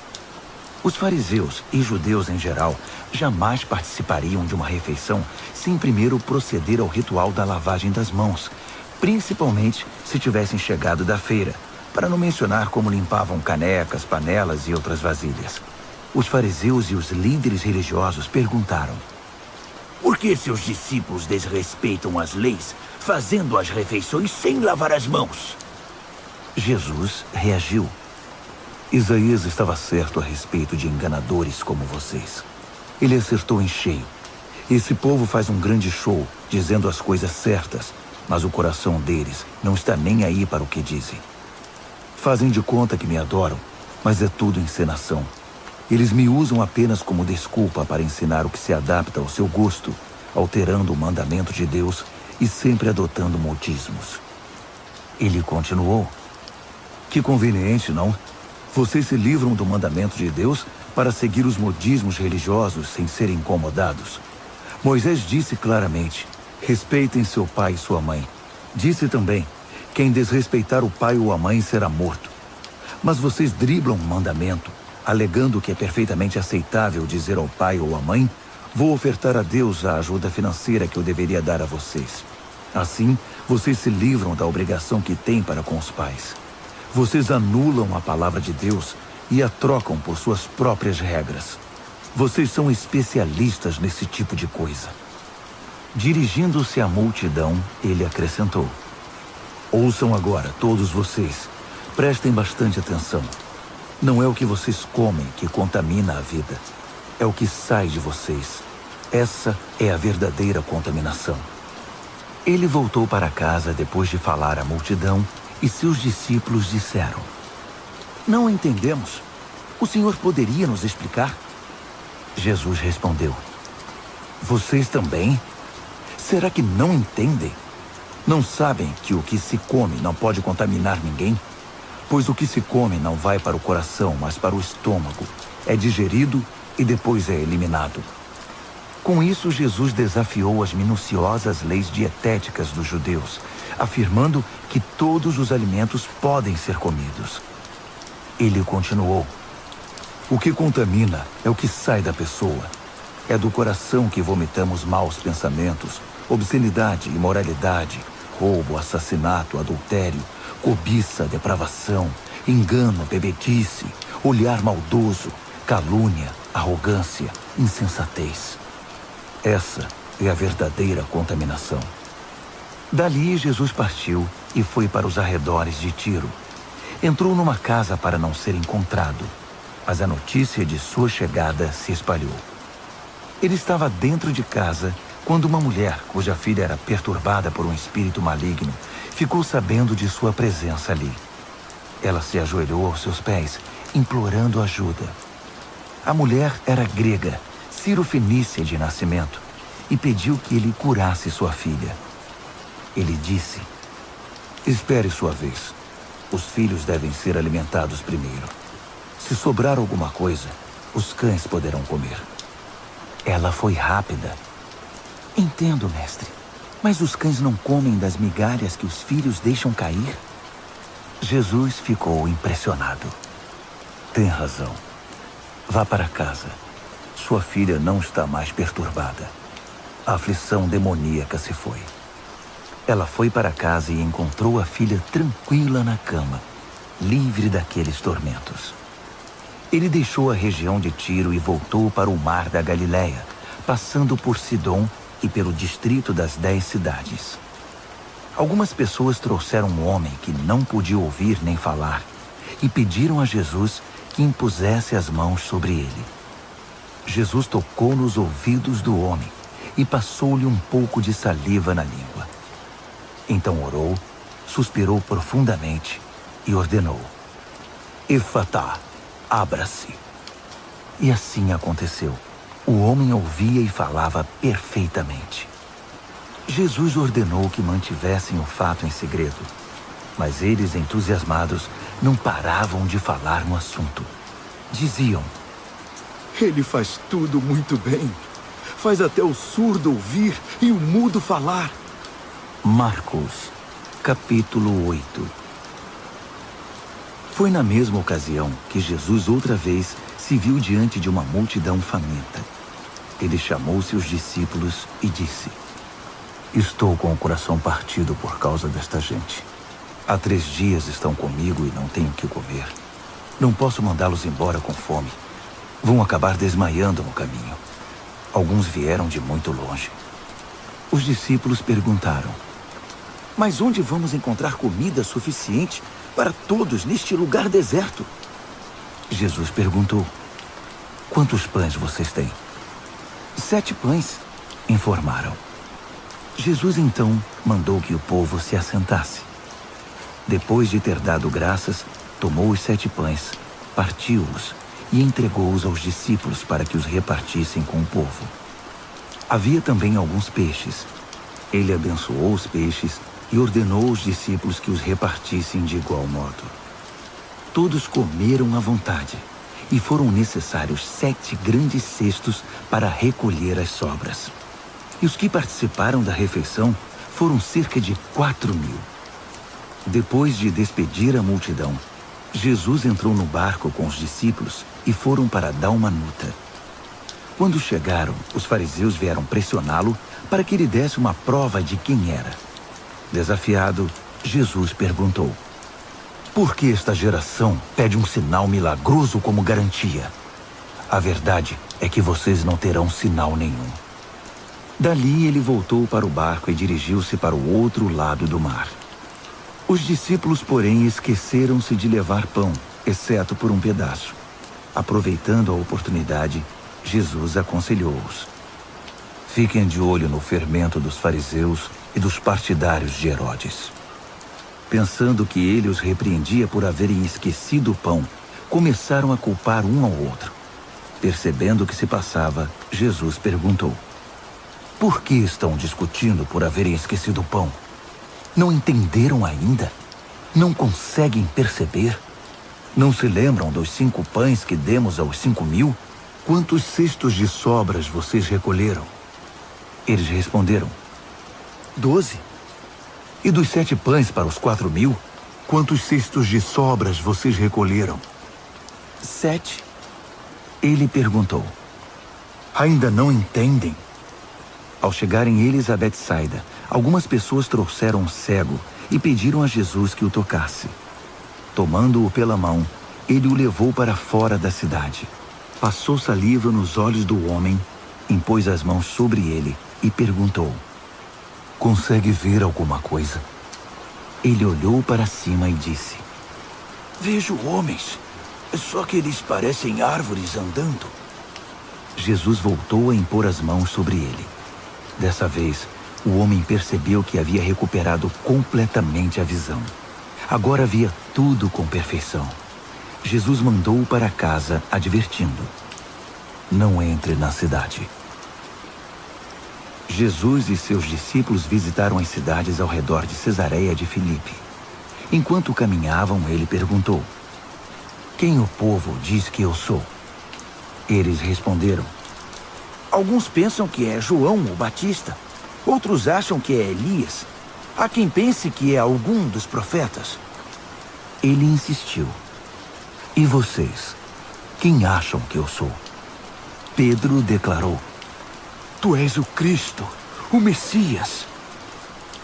Os fariseus e judeus em geral jamais participariam de uma refeição sem primeiro proceder ao ritual da lavagem das mãos, principalmente se tivessem chegado da feira, para não mencionar como limpavam canecas, panelas e outras vasilhas. Os fariseus e os líderes religiosos perguntaram: por que seus discípulos desrespeitam as leis, fazendo as refeições sem lavar as mãos? Jesus reagiu: Isaías estava certo a respeito de enganadores como vocês. Ele acertou em cheio. Esse povo faz um grande show, dizendo as coisas certas, mas o coração deles não está nem aí para o que dizem. Fazem de conta que me adoram, mas é tudo encenação. Eles me usam apenas como desculpa para ensinar o que se adapta ao seu gosto, alterando o mandamento de Deus e sempre adotando modismos. Ele continuou: que conveniente, não? Vocês se livram do mandamento de Deus para seguir os modismos religiosos sem serem incomodados. Moisés disse claramente: respeitem seu pai e sua mãe. Disse também: quem desrespeitar o pai ou a mãe será morto. Mas vocês driblam o mandamento, Alegando que é perfeitamente aceitável dizer ao pai ou à mãe: vou ofertar a Deus a ajuda financeira que eu deveria dar a vocês. Assim, vocês se livram da obrigação que têm para com os pais. Vocês anulam a palavra de Deus e a trocam por suas próprias regras. Vocês são especialistas nesse tipo de coisa. Dirigindo-se à multidão, ele acrescentou: ouçam agora, todos vocês. Prestem bastante atenção. Não é o que vocês comem que contamina a vida. É o que sai de vocês. Essa é a verdadeira contaminação. Ele voltou para casa depois de falar à multidão e seus discípulos disseram: não entendemos. O Senhor poderia nos explicar? Jesus respondeu: vocês também? Será que não entendem? Não sabem que o que se come não pode contaminar ninguém? Pois o que se come não vai para o coração, mas para o estômago. É digerido e depois é eliminado. Com isso, Jesus desafiou as minuciosas leis dietéticas dos judeus, afirmando que todos os alimentos podem ser comidos. Ele continuou: o que contamina é o que sai da pessoa. É do coração que vomitamos maus pensamentos, obscenidade, imoralidade, roubo, assassinato, adultério, cobiça, depravação, engano, bebedice, olhar maldoso, calúnia, arrogância, insensatez. Essa é a verdadeira contaminação. Dali, Jesus partiu e foi para os arredores de Tiro. Entrou numa casa para não ser encontrado, mas a notícia de sua chegada se espalhou. Ele estava dentro de casa quando uma mulher, cuja filha era perturbada por um espírito maligno, ficou sabendo de sua presença ali. Ela se ajoelhou aos seus pés, implorando ajuda. A mulher era grega, cirofenícia de nascimento, e pediu que ele curasse sua filha. Ele disse: espere sua vez. Os filhos devem ser alimentados primeiro. Se sobrar alguma coisa, os cães poderão comer. Ela foi rápida. Entendo, mestre. Mas os cães não comem das migalhas que os filhos deixam cair? Jesus ficou impressionado. Tem razão. Vá para casa. Sua filha não está mais perturbada. A aflição demoníaca se foi. Ela foi para casa e encontrou a filha tranquila na cama, livre daqueles tormentos. Ele deixou a região de Tiro e voltou para o mar da Galileia, passando por Sidom e pelo distrito das 10 cidades. Algumas pessoas trouxeram um homem que não podia ouvir nem falar e pediram a Jesus que impusesse as mãos sobre ele. Jesus tocou nos ouvidos do homem e passou-lhe um pouco de saliva na língua. Então orou, suspirou profundamente e ordenou: Efatá, abra-se. E assim aconteceu. O homem ouvia e falava perfeitamente. Jesus ordenou que mantivessem o fato em segredo, mas eles, entusiasmados, não paravam de falar no assunto. Diziam: ele faz tudo muito bem. Faz até o surdo ouvir e o mudo falar. Marcos, capítulo 8. Foi na mesma ocasião que Jesus outra vez se viu diante de uma multidão faminta. Ele chamou seus discípulos e disse: Estou com o coração partido por causa desta gente. Há 3 dias estão comigo e não tenho o que comer. Não posso mandá-los embora com fome. Vão acabar desmaiando no caminho. Alguns vieram de muito longe. Os discípulos perguntaram: Mas onde vamos encontrar comida suficiente para todos neste lugar deserto? Jesus perguntou: Quantos pães vocês têm? 7 pães, informaram. Jesus então mandou que o povo se assentasse. Depois de ter dado graças, tomou os 7 pães, partiu-os e entregou-os aos discípulos para que os repartissem com o povo. Havia também alguns peixes. Ele abençoou os peixes e ordenou aos discípulos que os repartissem de igual modo. Todos comeram à vontade, e foram necessários 7 grandes cestos para recolher as sobras. E os que participaram da refeição foram cerca de 4.000. Depois de despedir a multidão, Jesus entrou no barco com os discípulos e foram para Dalmanuta. Quando chegaram, os fariseus vieram pressioná-lo para que ele desse uma prova de quem era. Desafiado, Jesus perguntou: por que esta geração pede um sinal milagroso como garantia? A verdade é que vocês não terão sinal nenhum. Dali ele voltou para o barco e dirigiu-se para o outro lado do mar. Os discípulos, porém, esqueceram-se de levar pão, exceto por um pedaço. Aproveitando a oportunidade, Jesus aconselhou-os: fiquem de olho no fermento dos fariseus e dos partidários de Herodes. Pensando que ele os repreendia por haverem esquecido o pão, começaram a culpar um ao outro. Percebendo o que se passava, Jesus perguntou: por que estão discutindo por haverem esquecido o pão? Não entenderam ainda? Não conseguem perceber? Não se lembram dos 5 pães que demos aos 5.000? Quantos cestos de sobras vocês recolheram? Eles responderam: 12. E dos 7 pães para os 4.000, quantos cestos de sobras vocês recolheram? 7. Ele perguntou: ainda não entendem? Ao chegarem eles a Betsaida, algumas pessoas trouxeram um cego e pediram a Jesus que o tocasse. Tomando-o pela mão, ele o levou para fora da cidade. Passou saliva nos olhos do homem, impôs as mãos sobre ele e perguntou: consegue ver alguma coisa? Ele olhou para cima e disse: vejo homens, só que eles parecem árvores andando. Jesus voltou a impor as mãos sobre ele. Dessa vez, o homem percebeu que havia recuperado completamente a visão. Agora via tudo com perfeição. Jesus mandou-o para casa, advertindo: não entre na cidade. Jesus e seus discípulos visitaram as cidades ao redor de Cesareia de Filipe. Enquanto caminhavam, ele perguntou: quem o povo diz que eu sou? Eles responderam: alguns pensam que é João o Batista, outros acham que é Elias. Há quem pense que é algum dos profetas. Ele insistiu: e vocês? Quem acham que eu sou? Pedro declarou: tu és o Cristo, o Messias.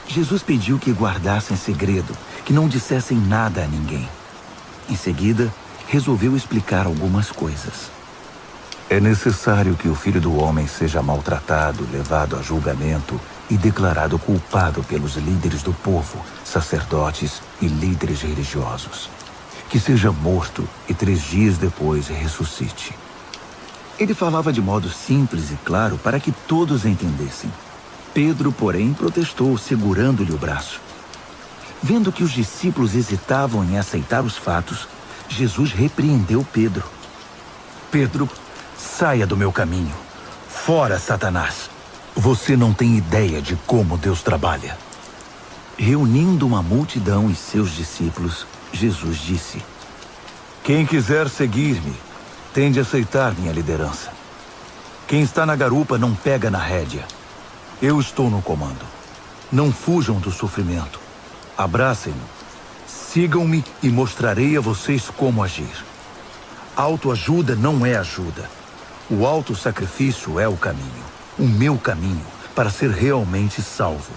Jesus pediu que guardassem segredo, que não dissessem nada a ninguém. Em seguida, resolveu explicar algumas coisas. É necessário que o Filho do Homem seja maltratado, levado a julgamento e declarado culpado pelos líderes do povo, sacerdotes e líderes religiosos. Que seja morto e 3 dias depois ressuscite. Ele falava de modo simples e claro para que todos entendessem. Pedro, porém, protestou, segurando-lhe o braço. Vendo que os discípulos hesitavam em aceitar os fatos, Jesus repreendeu Pedro. Pedro, saia do meu caminho. Fora, Satanás. Você não tem ideia de como Deus trabalha. Reunindo uma multidão e seus discípulos, Jesus disse: quem quiser seguir-me, tem de aceitar minha liderança. Quem está na garupa não pega na rédea. Eu estou no comando. Não fujam do sofrimento. Abracem-me. Sigam-me e mostrarei a vocês como agir. Autoajuda não é ajuda. O autossacrifício é o caminho. O meu caminho para ser realmente salvo.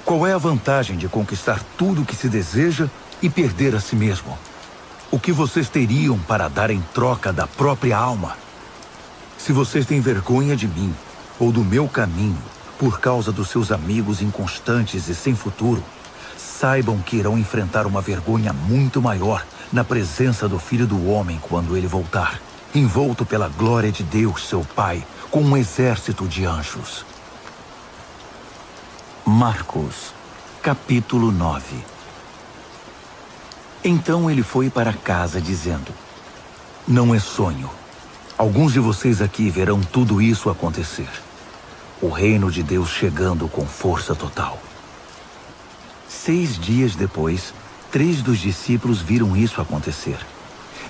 Qual é a vantagem de conquistar tudo o que se deseja e perder a si mesmo? O que vocês teriam para dar em troca da própria alma? Se vocês têm vergonha de mim ou do meu caminho por causa dos seus amigos inconstantes e sem futuro, saibam que irão enfrentar uma vergonha muito maior na presença do Filho do Homem quando ele voltar, envolto pela glória de Deus, seu Pai, com um exército de anjos. Marcos, capítulo 9. Então ele foi para casa dizendo: não é sonho. Alguns de vocês aqui verão tudo isso acontecer. O reino de Deus chegando com força total. 6 dias depois, 3 dos discípulos viram isso acontecer.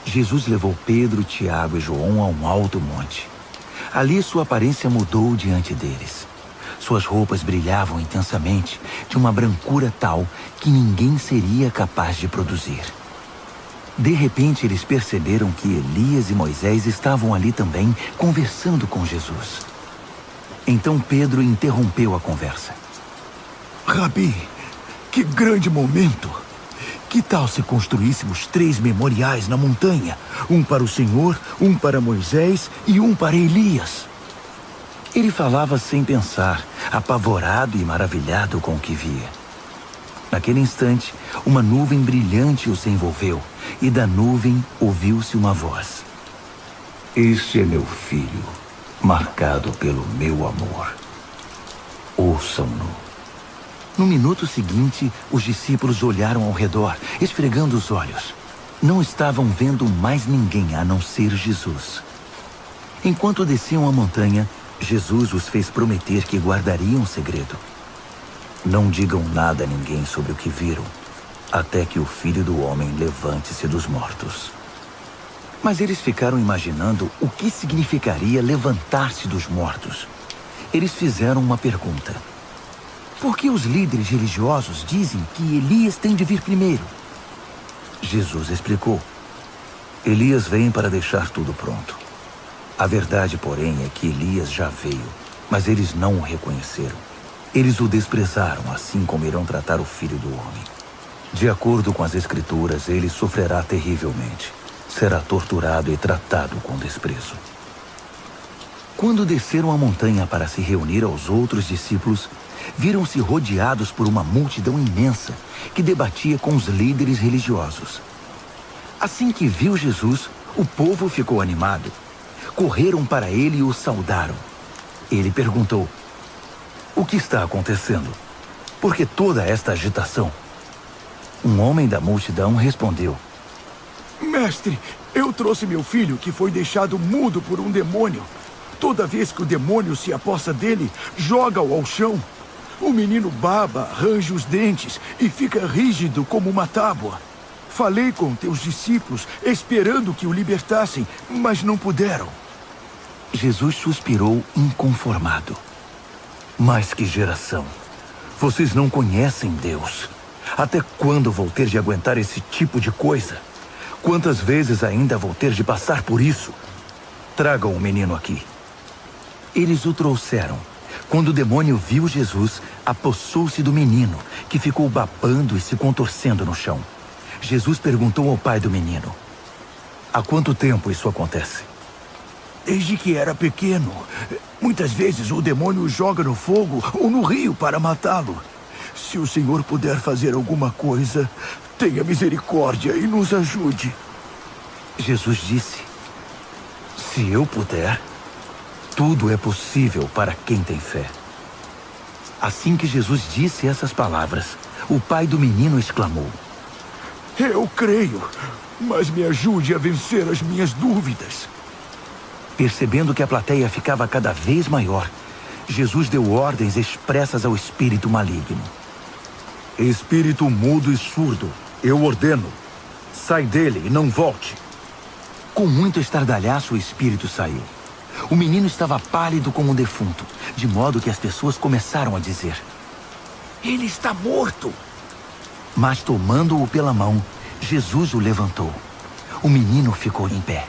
Jesus levou Pedro, Tiago e João a um alto monte. Ali sua aparência mudou diante deles. Suas roupas brilhavam intensamente, de uma brancura tal que ninguém seria capaz de produzir. De repente, eles perceberam que Elias e Moisés estavam ali também, conversando com Jesus. Então Pedro interrompeu a conversa. Rabi, que grande momento! Que tal se construíssemos 3 memoriais na montanha? Um para o Senhor, um para Moisés e um para Elias. Ele falava sem pensar, apavorado e maravilhado com o que via. Naquele instante, uma nuvem brilhante os envolveu, e da nuvem ouviu-se uma voz. Este é meu filho, marcado pelo meu amor. Ouçam-no. No minuto seguinte, os discípulos olharam ao redor, esfregando os olhos. Não estavam vendo mais ninguém a não ser Jesus. Enquanto desciam a montanha, Jesus os fez prometer que guardariam um segredo. Não digam nada a ninguém sobre o que viram, até que o Filho do Homem levante-se dos mortos. Mas eles ficaram imaginando o que significaria levantar-se dos mortos. Eles fizeram uma pergunta. Por que os líderes religiosos dizem que Elias tem de vir primeiro? Jesus explicou. Elias vem para deixar tudo pronto. A verdade, porém, é que Elias já veio, mas eles não o reconheceram. Eles o desprezaram, assim como irão tratar o Filho do Homem. De acordo com as Escrituras, ele sofrerá terrivelmente. Será torturado e tratado com desprezo. Quando desceram a montanha para se reunir aos outros discípulos, viram-se rodeados por uma multidão imensa que debatia com os líderes religiosos. Assim que viu Jesus, o povo ficou animado. Correram para ele e o saudaram. Ele perguntou: o que está acontecendo? Por que toda esta agitação? Um homem da multidão respondeu: Mestre, eu trouxe meu filho que foi deixado mudo por um demônio. Toda vez que o demônio se apossa dele, joga-o ao chão. O menino baba, range os dentes e fica rígido como uma tábua. Falei com teus discípulos, esperando que o libertassem, mas não puderam. Jesus suspirou inconformado. Mas que geração! Vocês não conhecem Deus. Até quando vou ter de aguentar esse tipo de coisa? Quantas vezes ainda vou ter de passar por isso? Tragam o menino aqui. Eles o trouxeram. Quando o demônio viu Jesus, apossou-se do menino, que ficou babando e se contorcendo no chão. Jesus perguntou ao pai do menino: há quanto tempo isso acontece? Desde que era pequeno. Muitas vezes o demônio o joga no fogo ou no rio para matá-lo. Se o Senhor puder fazer alguma coisa, tenha misericórdia e nos ajude. Jesus disse: se eu puder, tudo é possível para quem tem fé. Assim que Jesus disse essas palavras, o pai do menino exclamou: eu creio, mas me ajude a vencer as minhas dúvidas. Percebendo que a plateia ficava cada vez maior, Jesus deu ordens expressas ao espírito maligno. Espírito mudo e surdo, eu ordeno, sai dele e não volte. Com muito estardalhaço, o espírito saiu. O menino estava pálido como um defunto, de modo que as pessoas começaram a dizer: ele está morto. Mas tomando-o pela mão, Jesus o levantou. O menino ficou em pé.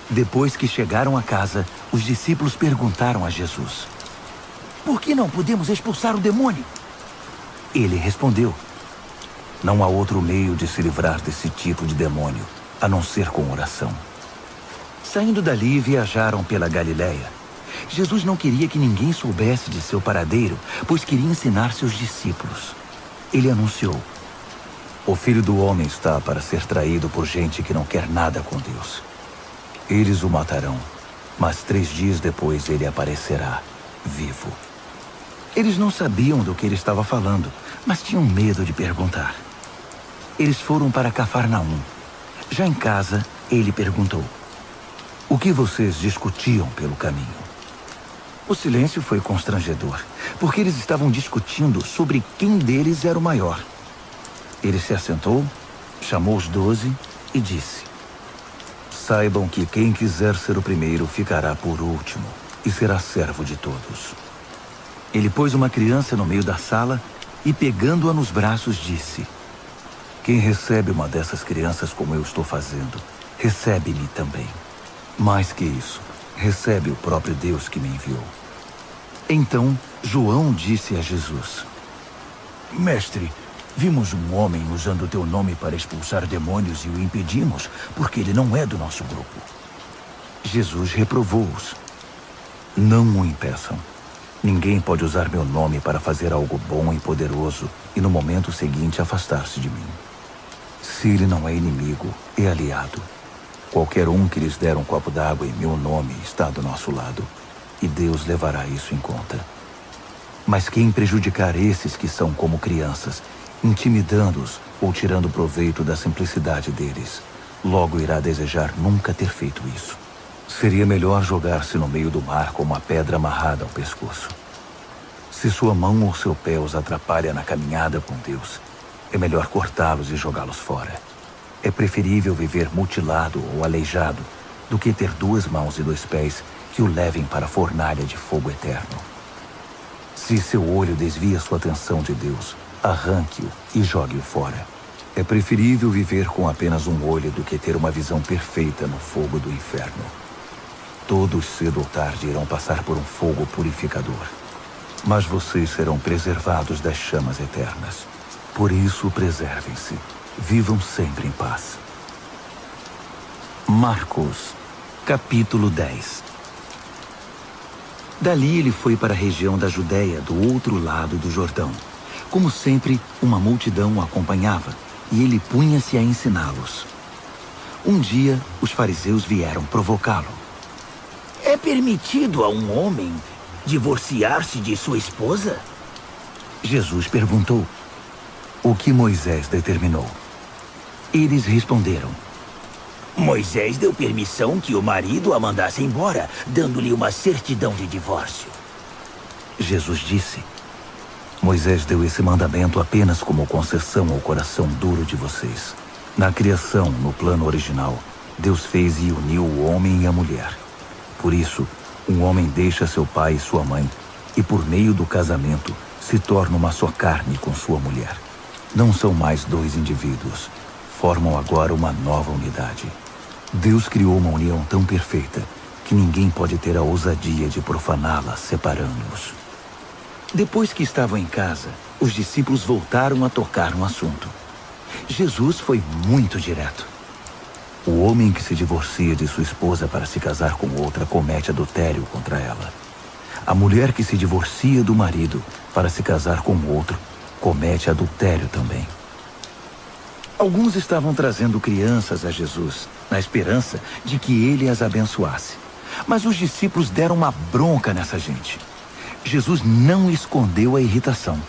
Depois que chegaram a casa, os discípulos perguntaram a Jesus: por que não podemos expulsar o demônio? Ele respondeu: não há outro meio de se livrar desse tipo de demônio, a não ser com oração. Saindo dali, viajaram pela Galileia. Jesus não queria que ninguém soubesse de seu paradeiro, pois queria ensinar seus discípulos. Ele anunciou: o Filho do Homem está para ser traído por gente que não quer nada com Deus. Eles o matarão, mas 3 dias depois ele aparecerá, vivo. Eles não sabiam do que ele estava falando, mas tinham medo de perguntar. Eles foram para Cafarnaum. Já em casa, ele perguntou: o que vocês discutiam pelo caminho? O silêncio foi constrangedor, porque eles estavam discutindo sobre quem deles era o maior. Ele se assentou, chamou os 12 e disse: saibam que quem quiser ser o primeiro ficará por último e será servo de todos. Ele pôs uma criança no meio da sala e, pegando-a nos braços, disse: Quem recebe uma dessas crianças como eu estou fazendo, recebe-me também. Mais que isso, recebe o próprio Deus que me enviou. Então, João disse a Jesus: Mestre, vimos um homem usando o teu nome para expulsar demônios e o impedimos, porque ele não é do nosso grupo. Jesus reprovou-os. Não o impeçam. Ninguém pode usar meu nome para fazer algo bom e poderoso e no momento seguinte afastar-se de mim. Se ele não é inimigo, é aliado. Qualquer um que lhes der um copo d'água em meu nome está do nosso lado, e Deus levará isso em conta. Mas quem prejudicar esses que são como crianças, intimidando-os ou tirando proveito da simplicidade deles, logo irá desejar nunca ter feito isso. Seria melhor jogar-se no meio do mar com uma pedra amarrada ao pescoço. Se sua mão ou seu pé os atrapalha na caminhada com Deus, é melhor cortá-los e jogá-los fora. É preferível viver mutilado ou aleijado do que ter 2 mãos e 2 pés que o levem para a fornalha de fogo eterno. Se seu olho desvia sua atenção de Deus, arranque-o e jogue-o fora. É preferível viver com apenas um olho do que ter uma visão perfeita no fogo do inferno. Todos cedo ou tarde irão passar por um fogo purificador. Mas vocês serão preservados das chamas eternas. Por isso, preservem-se. Vivam sempre em paz. Marcos, capítulo 10. Dali ele foi para a região da Judéia, do outro lado do Jordão. Como sempre, uma multidão o acompanhava, e ele punha-se a ensiná-los. Um dia, os fariseus vieram provocá-lo. É permitido a um homem divorciar-se de sua esposa? Jesus perguntou: o que Moisés determinou? Eles responderam: Moisés deu permissão que o marido a mandasse embora, dando-lhe uma certidão de divórcio. Jesus disse: Moisés deu esse mandamento apenas como concessão ao coração duro de vocês. Na criação, no plano original, Deus fez e uniu o homem e a mulher. Por isso, um homem deixa seu pai e sua mãe, e por meio do casamento, se torna uma só carne com sua mulher. Não são mais 2 indivíduos. Formam agora uma nova unidade. Deus criou uma união tão perfeita que ninguém pode ter a ousadia de profaná-la, separando-os. Depois que estavam em casa, os discípulos voltaram a tocar no assunto. Jesus foi muito direto. O homem que se divorcia de sua esposa para se casar com outra comete adultério contra ela. A mulher que se divorcia do marido para se casar com outro comete adultério também. Alguns estavam trazendo crianças a Jesus, na esperança de que ele as abençoasse. Mas os discípulos deram uma bronca nessa gente. Jesus não escondeu a irritação.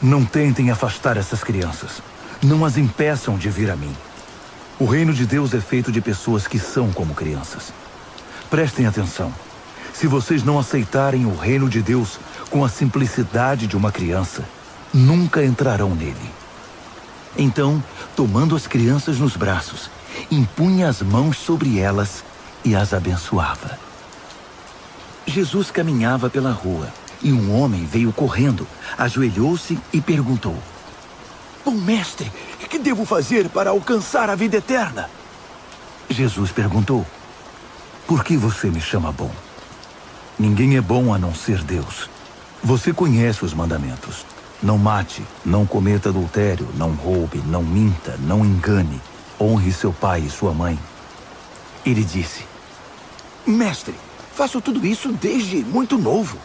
Não tentem afastar essas crianças. Não as impeçam de vir a mim. O reino de Deus é feito de pessoas que são como crianças. Prestem atenção. Se vocês não aceitarem o reino de Deus com a simplicidade de uma criança, nunca entrarão nele. Então, tomando as crianças nos braços, impunha as mãos sobre elas e as abençoava. Jesus caminhava pela rua e um homem veio correndo, ajoelhou-se e perguntou: Bom mestre, o que devo fazer para alcançar a vida eterna? Jesus perguntou: Por que você me chama bom? Ninguém é bom a não ser Deus. Você conhece os mandamentos. Não mate, não cometa adultério, não roube, não minta, não engane. Honre seu pai e sua mãe. Ele disse: Mestre, faço tudo isso desde muito novo.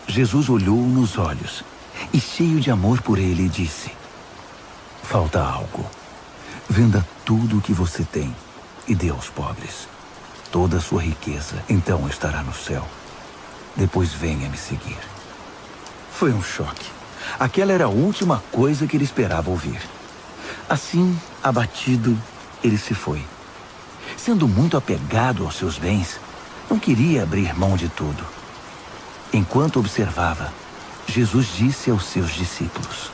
Jesus olhou nos olhos e, cheio de amor por ele, disse: Falta algo. Venda tudo o que você tem e dê aos pobres. Toda a sua riqueza então estará no céu. Depois venha me seguir. Foi um choque. Aquela era a última coisa que ele esperava ouvir. Assim, abatido, ele se foi. Sendo muito apegado aos seus bens, não queria abrir mão de tudo. Enquanto observava, Jesus disse aos seus discípulos: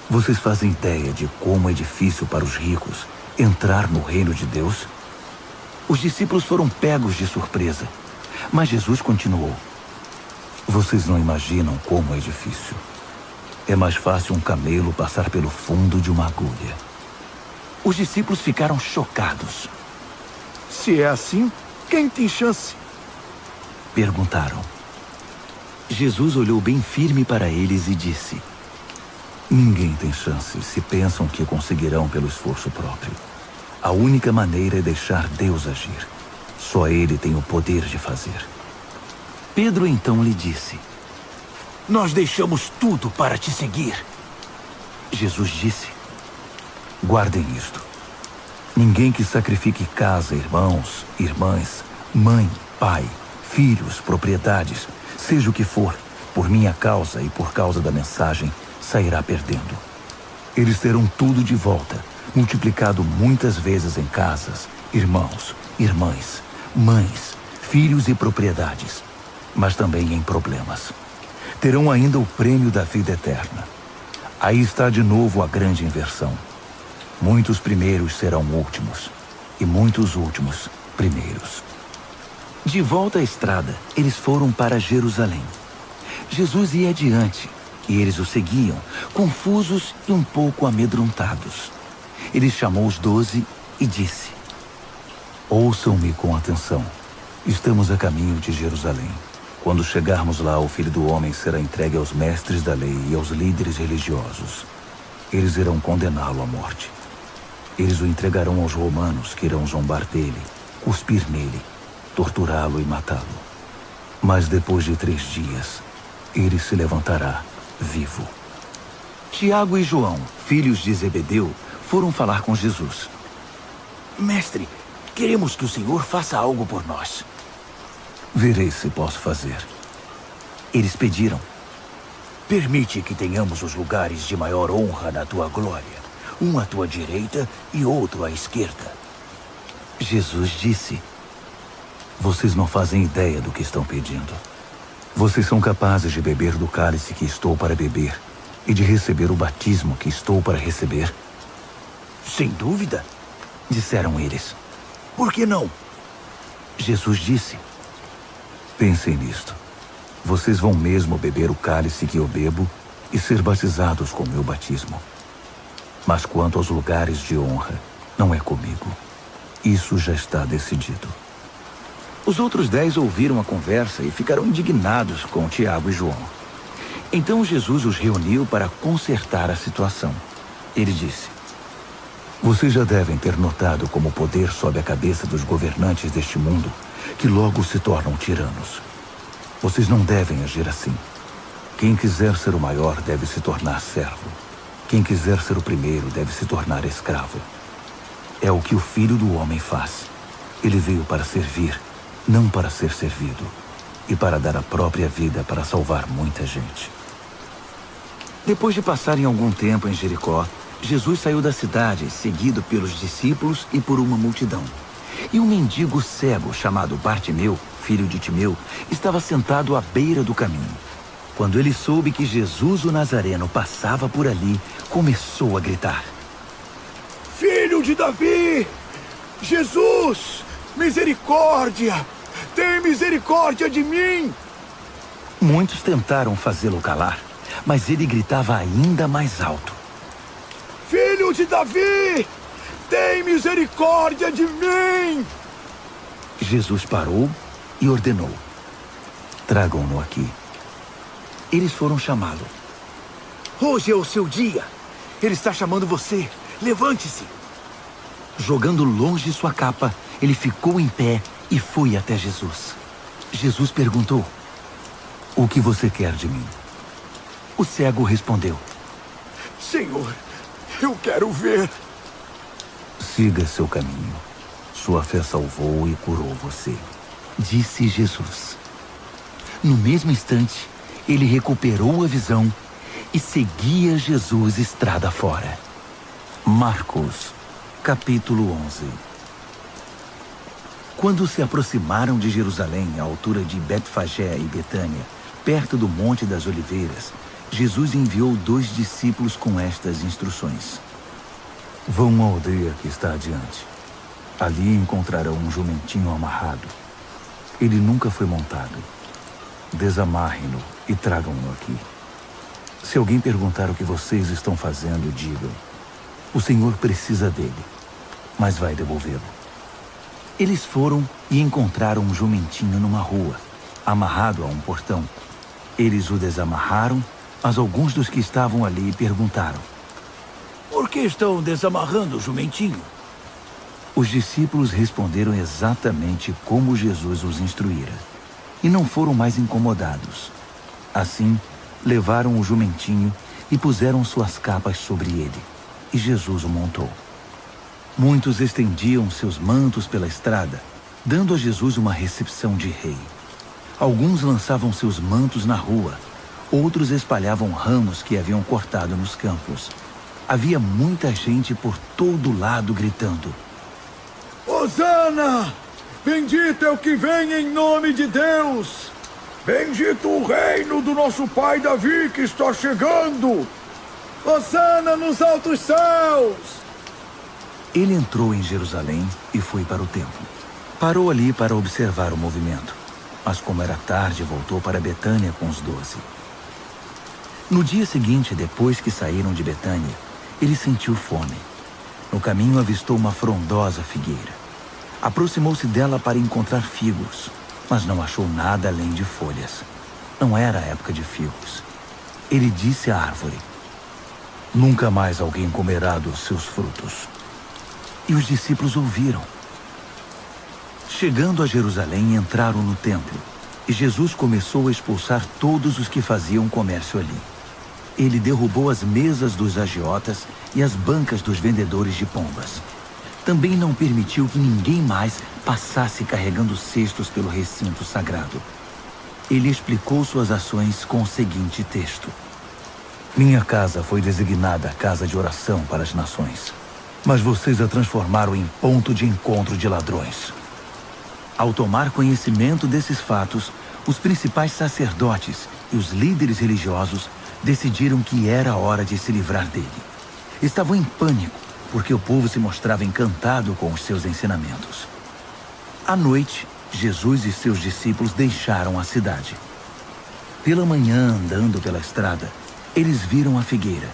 Vocês fazem ideia de como é difícil para os ricos entrar no reino de Deus? Os discípulos foram pegos de surpresa, mas Jesus continuou: Vocês não imaginam como é difícil. É mais fácil um camelo passar pelo fundo de uma agulha. Os discípulos ficaram chocados. Se é assim, quem tem chance? Perguntaram. Jesus olhou bem firme para eles e disse: ninguém tem chance se pensam que conseguirão pelo esforço próprio. A única maneira é deixar Deus agir. Só Ele tem o poder de fazer. Pedro então lhe disse: nós deixamos tudo para te seguir. Jesus disse: guardem isto. Ninguém que sacrifique casa, irmãos, irmãs, mãe, pai, filhos, propriedades, seja o que for, por minha causa e por causa da mensagem, sairá perdendo. Eles terão tudo de volta, multiplicado muitas vezes em casas, irmãos, irmãs, mães, filhos e propriedades, mas também em problemas. Terão ainda o prêmio da vida eterna. Aí está de novo a grande inversão. Muitos primeiros serão últimos, e muitos últimos primeiros. De volta à estrada, eles foram para Jerusalém. Jesus ia adiante, e eles o seguiam, confusos e um pouco amedrontados. Ele chamou os 12 e disse: ouçam-me com atenção. Estamos a caminho de Jerusalém. Quando chegarmos lá, o Filho do Homem será entregue aos mestres da lei e aos líderes religiosos. Eles irão condená-lo à morte. Eles o entregarão aos romanos, que irão zombar dele, cuspir nele, torturá-lo e matá-lo. Mas depois de 3 dias, ele se levantará vivo. Tiago e João, filhos de Zebedeu, foram falar com Jesus. Mestre, queremos que o Senhor faça algo por nós. Verei se posso fazer. Eles pediram: permite que tenhamos os lugares de maior honra na tua glória, um à tua direita e outro à esquerda. Jesus disse: vocês não fazem ideia do que estão pedindo. Vocês são capazes de beber do cálice que estou para beber e de receber o batismo que estou para receber? Sem dúvida, disseram eles. Por que não? Jesus disse: pensem nisto. Vocês vão mesmo beber o cálice que eu bebo e ser batizados com o meu batismo. Mas quanto aos lugares de honra, não é comigo. Isso já está decidido. Os outros 10 ouviram a conversa e ficaram indignados com Tiago e João. Então Jesus os reuniu para consertar a situação. Ele disse: vocês já devem ter notado como o poder sobe a cabeça dos governantes deste mundo, que logo se tornam tiranos. Vocês não devem agir assim. Quem quiser ser o maior deve se tornar servo. Quem quiser ser o primeiro deve se tornar escravo. É o que o Filho do Homem faz. Ele veio para servir, não para ser servido, e para dar a própria vida para salvar muita gente. Depois de passarem algum tempo em Jericó, Jesus saiu da cidade, seguido pelos discípulos e por uma multidão. E um mendigo cego chamado Bartimeu, filho de Timeu, estava sentado à beira do caminho. Quando ele soube que Jesus o Nazareno passava por ali, começou a gritar: Filho de Davi! Jesus! Misericórdia! Tem misericórdia de mim! Muitos tentaram fazê-lo calar, mas ele gritava ainda mais alto: Filho de Davi! Tem misericórdia de mim! Jesus parou e ordenou: tragam-no aqui. Eles foram chamá-lo. Hoje é o seu dia. Ele está chamando você. Levante-se. Jogando longe sua capa, ele ficou em pé e foi até Jesus. Jesus perguntou: o que você quer de mim? O cego respondeu: Senhor, eu quero ver. Siga seu caminho. Sua fé salvou e curou você, disse Jesus. No mesmo instante, ele recuperou a visão e seguia Jesus estrada fora. Marcos, capítulo 11. Quando se aproximaram de Jerusalém, à altura de Betfagé e Betânia, perto do Monte das Oliveiras, Jesus enviou 2 discípulos com estas instruções: vão à aldeia que está adiante. Ali encontrarão um jumentinho amarrado. Ele nunca foi montado. Desamarrem-no e tragam-no aqui. Se alguém perguntar o que vocês estão fazendo, digam: o Senhor precisa dele, mas vai devolvê-lo. Eles foram e encontraram um jumentinho numa rua, amarrado a um portão. Eles o desamarraram, mas alguns dos que estavam ali perguntaram: por que estão desamarrando o jumentinho? Os discípulos responderam exatamente como Jesus os instruíra, e não foram mais incomodados. Assim, levaram o jumentinho e puseram suas capas sobre ele, e Jesus o montou. Muitos estendiam seus mantos pela estrada, dando a Jesus uma recepção de rei. Alguns lançavam seus mantos na rua, outros espalhavam ramos que haviam cortado nos campos. Havia muita gente por todo lado gritando: Hosana! Bendito é o que vem em nome de Deus! Bendito o reino do nosso pai Davi que está chegando! Hosana nos altos céus! Ele entrou em Jerusalém e foi para o templo. Parou ali para observar o movimento, mas como era tarde, voltou para Betânia com os 12. No dia seguinte, depois que saíram de Betânia, ele sentiu fome. No caminho avistou uma frondosa figueira. Aproximou-se dela para encontrar figos, mas não achou nada além de folhas. Não era a época de figos. Ele disse à árvore: nunca mais alguém comerá dos seus frutos. E os discípulos ouviram. Chegando a Jerusalém, entraram no templo, e Jesus começou a expulsar todos os que faziam comércio ali. Ele derrubou as mesas dos agiotas e as bancas dos vendedores de pombas. Também não permitiu que ninguém mais passasse carregando cestos pelo recinto sagrado. Ele explicou suas ações com o seguinte texto: minha casa foi designada casa de oração para as nações, mas vocês a transformaram em ponto de encontro de ladrões. Ao tomar conhecimento desses fatos, os principais sacerdotes e os líderes religiosos decidiram que era a hora de se livrar dele. Estavam em pânico, porque o povo se mostrava encantado com os seus ensinamentos. À noite, Jesus e seus discípulos deixaram a cidade. Pela manhã, andando pela estrada, eles viram a figueira.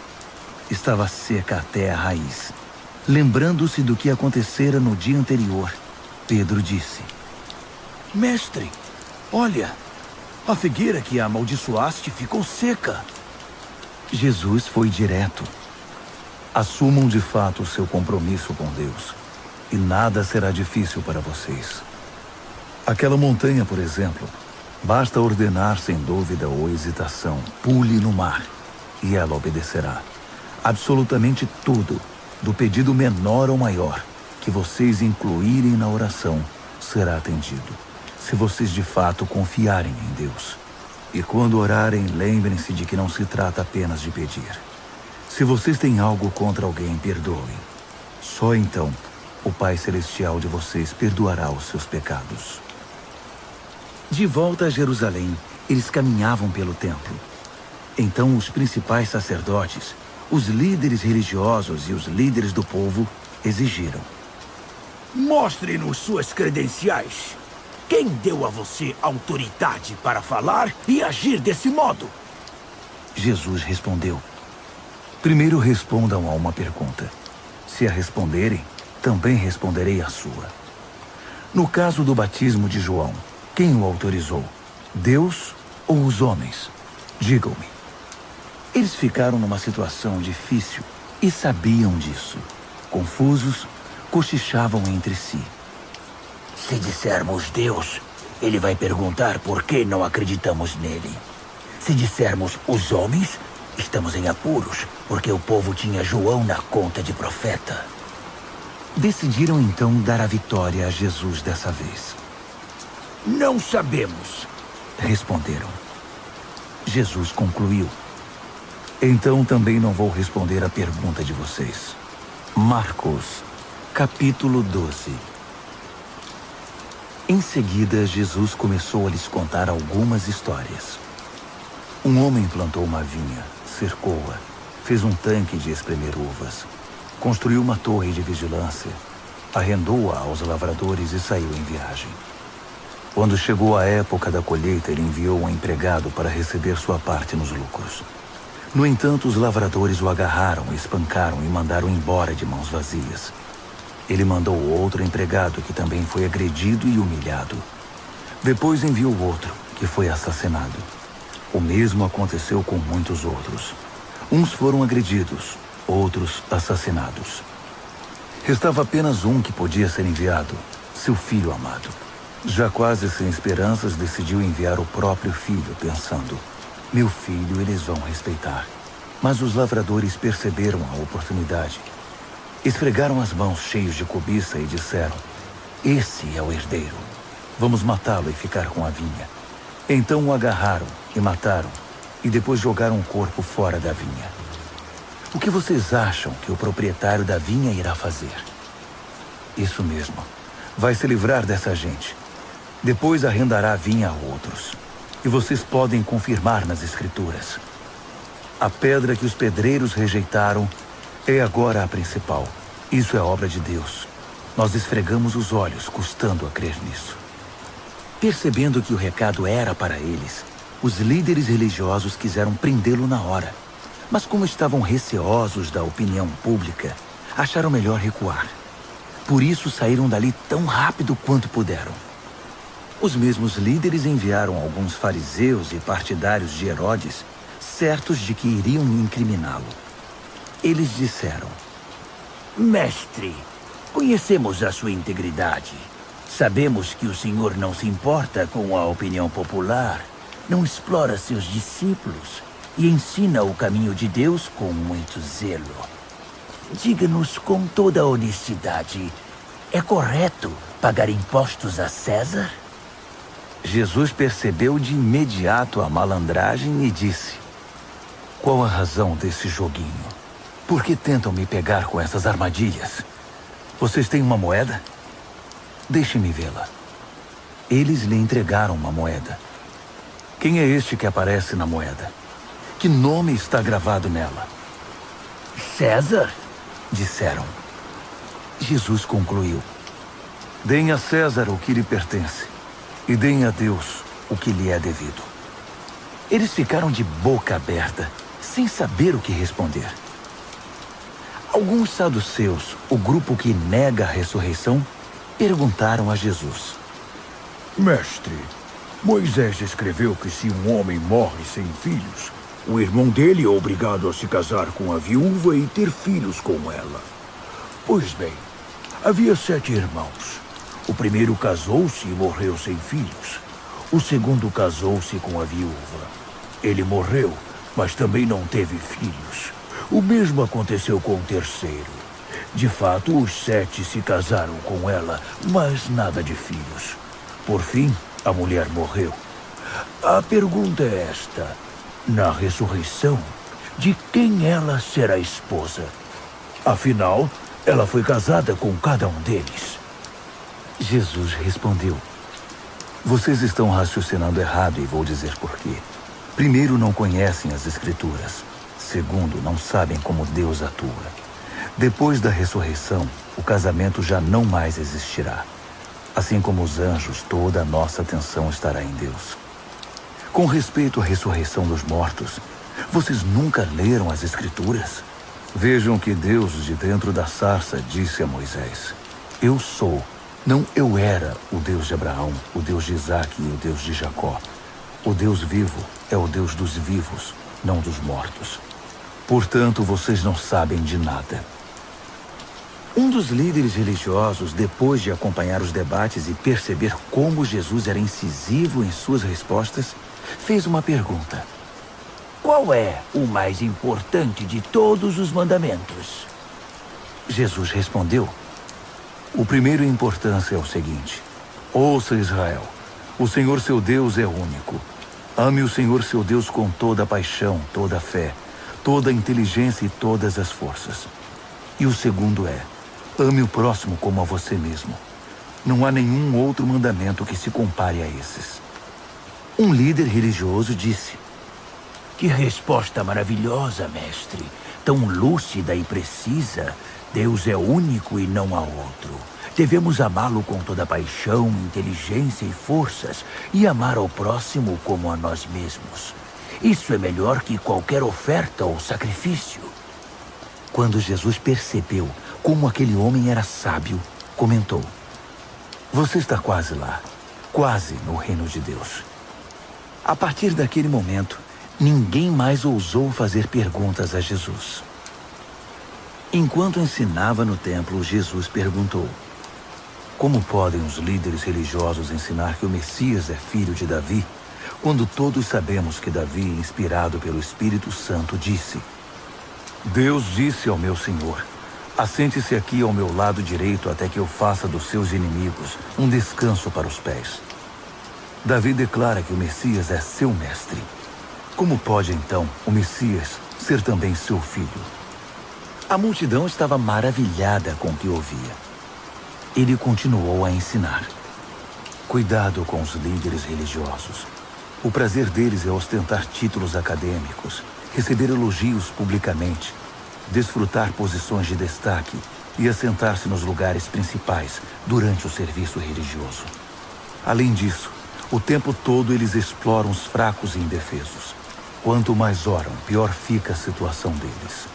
Estava seca até a raiz. Lembrando-se do que acontecera no dia anterior, Pedro disse: mestre, olha, a figueira que amaldiçoaste ficou seca. Jesus foi direto: assumam de fato o seu compromisso com Deus, e nada será difícil para vocês. Aquela montanha, por exemplo, basta ordenar sem dúvida ou hesitação: pule no mar, e ela obedecerá. Absolutamente tudo, do pedido menor ao maior, que vocês incluírem na oração, será atendido, se vocês de fato confiarem em Deus. E quando orarem, lembrem-se de que não se trata apenas de pedir. Se vocês têm algo contra alguém, perdoem. Só então o Pai Celestial de vocês perdoará os seus pecados. De volta a Jerusalém, eles caminhavam pelo templo. Então os principais sacerdotes, os líderes religiosos e os líderes do povo exigiram: mostre-nos suas credenciais. Quem deu a você autoridade para falar e agir desse modo? Jesus respondeu: primeiro respondam a uma pergunta. Se a responderem, também responderei a sua. No caso do batismo de João, quem o autorizou? Deus ou os homens? Digam-me. Eles ficaram numa situação difícil e sabiam disso. Confusos, cochichavam entre si. Se dissermos Deus, ele vai perguntar por que não acreditamos nele. Se dissermos os homens, estamos em apuros, porque o povo tinha João na conta de profeta. Decidiram então dar a vitória a Jesus dessa vez. Não sabemos, responderam. Jesus concluiu: então também não vou responder a pergunta de vocês. Marcos, capítulo 12. Em seguida, Jesus começou a lhes contar algumas histórias. Um homem plantou uma vinha, cercou-a, fez um tanque de espremer uvas, construiu uma torre de vigilância, arrendou-a aos lavradores e saiu em viagem. Quando chegou a época da colheita, ele enviou um empregado para receber sua parte nos lucros. No entanto, os lavradores o agarraram, espancaram e mandaram embora de mãos vazias. Ele mandou outro empregado que também foi agredido e humilhado. Depois enviou outro, que foi assassinado. O mesmo aconteceu com muitos outros. Uns foram agredidos, outros assassinados. Restava apenas um que podia ser enviado, seu filho amado. Já quase sem esperanças, decidiu enviar o próprio filho, pensando: meu filho eles vão respeitar. Mas os lavradores perceberam a oportunidade. Esfregaram as mãos cheios de cobiça e disseram: esse é o herdeiro. Vamos matá-lo e ficar com a vinha. Então o agarraram e mataram, e depois jogaram o corpo fora da vinha. O que vocês acham que o proprietário da vinha irá fazer? Isso mesmo. Vai se livrar dessa gente. Depois arrendará a vinha a outros. E vocês podem confirmar nas escrituras. A pedra que os pedreiros rejeitaram é agora a principal. Isso é obra de Deus. Nós esfregamos os olhos, custando a crer nisso. Percebendo que o recado era para eles, os líderes religiosos quiseram prendê-lo na hora. Mas como estavam receosos da opinião pública, acharam melhor recuar. Por isso saíram dali tão rápido quanto puderam. Os mesmos líderes enviaram alguns fariseus e partidários de Herodes, certos de que iriam incriminá-lo. Eles disseram: mestre, conhecemos a sua integridade. Sabemos que o senhor não se importa com a opinião popular, não explora seus discípulos e ensina o caminho de Deus com muito zelo. Diga-nos com toda a honestidade, é correto pagar impostos a César? Jesus percebeu de imediato a malandragem e disse: qual a razão desse joguinho? Por que tentam me pegar com essas armadilhas? Vocês têm uma moeda? Deixe-me vê-la. Eles lhe entregaram uma moeda. Quem é este que aparece na moeda? Que nome está gravado nela? César, disseram. Jesus concluiu: deem a César o que lhe pertence, e deem a Deus o que lhe é devido. Eles ficaram de boca aberta, sem saber o que responder. Alguns saduceus, o grupo que nega a ressurreição, perguntaram a Jesus: mestre, Moisés escreveu que se um homem morre sem filhos, o irmão dele é obrigado a se casar com a viúva e ter filhos com ela. Pois bem, havia 7 irmãos. O primeiro casou-se e morreu sem filhos. O segundo casou-se com a viúva. Ele morreu, mas também não teve filhos. O mesmo aconteceu com o terceiro. De fato, os 7 se casaram com ela, mas nada de filhos. Por fim, a mulher morreu. A pergunta é esta: na ressurreição, de quem ela será esposa? Afinal, ela foi casada com cada um deles. Jesus respondeu: vocês estão raciocinando errado e vou dizer por quê. Primeiro, não conhecem as Escrituras. Segundo, não sabem como Deus atua. Depois da ressurreição, o casamento já não mais existirá. Assim como os anjos, toda a nossa atenção estará em Deus. Com respeito à ressurreição dos mortos, vocês nunca leram as Escrituras? Vejam que Deus, de dentro da sarça, disse a Moisés: eu sou, não eu era, o Deus de Abraão, o Deus de Isaque e o Deus de Jacó. O Deus vivo é o Deus dos vivos, não dos mortos. Portanto, vocês não sabem de nada. Um dos líderes religiosos, depois de acompanhar os debates e perceber como Jesus era incisivo em suas respostas, fez uma pergunta: qual é o mais importante de todos os mandamentos? Jesus respondeu: o primeiro em importância é o seguinte: ouça, Israel, o Senhor seu Deus é único. Ame o Senhor seu Deus com toda a paixão, toda a fé, toda a inteligência e todas as forças. E o segundo é: ame o próximo como a você mesmo. Não há nenhum outro mandamento que se compare a esses. Um líder religioso disse: que resposta maravilhosa, mestre. Tão lúcida e precisa. Deus é único e não há outro. Devemos amá-lo com toda a paixão, inteligência e forças, e amar ao próximo como a nós mesmos. Isso é melhor que qualquer oferta ou sacrifício. Quando Jesus percebeu como aquele homem era sábio, comentou: Você está quase lá, quase no reino de Deus. A partir daquele momento, ninguém mais ousou fazer perguntas a Jesus. Enquanto ensinava no templo, Jesus perguntou: Como podem os líderes religiosos ensinar que o Messias é filho de Davi, quando todos sabemos que Davi, inspirado pelo Espírito Santo, disse: Deus disse ao meu Senhor: Assente-se aqui ao meu lado direito até que eu faça dos seus inimigos um descanso para os pés. Davi declara que o Messias é seu mestre. Como pode, então, o Messias ser também seu filho? A multidão estava maravilhada com o que ouvia. Ele continuou a ensinar: Cuidado com os líderes religiosos. O prazer deles é ostentar títulos acadêmicos, receber elogios publicamente, desfrutar posições de destaque e assentar-se nos lugares principais durante o serviço religioso. Além disso, o tempo todo eles exploram os fracos e indefesos. Quanto mais oram, pior fica a situação deles.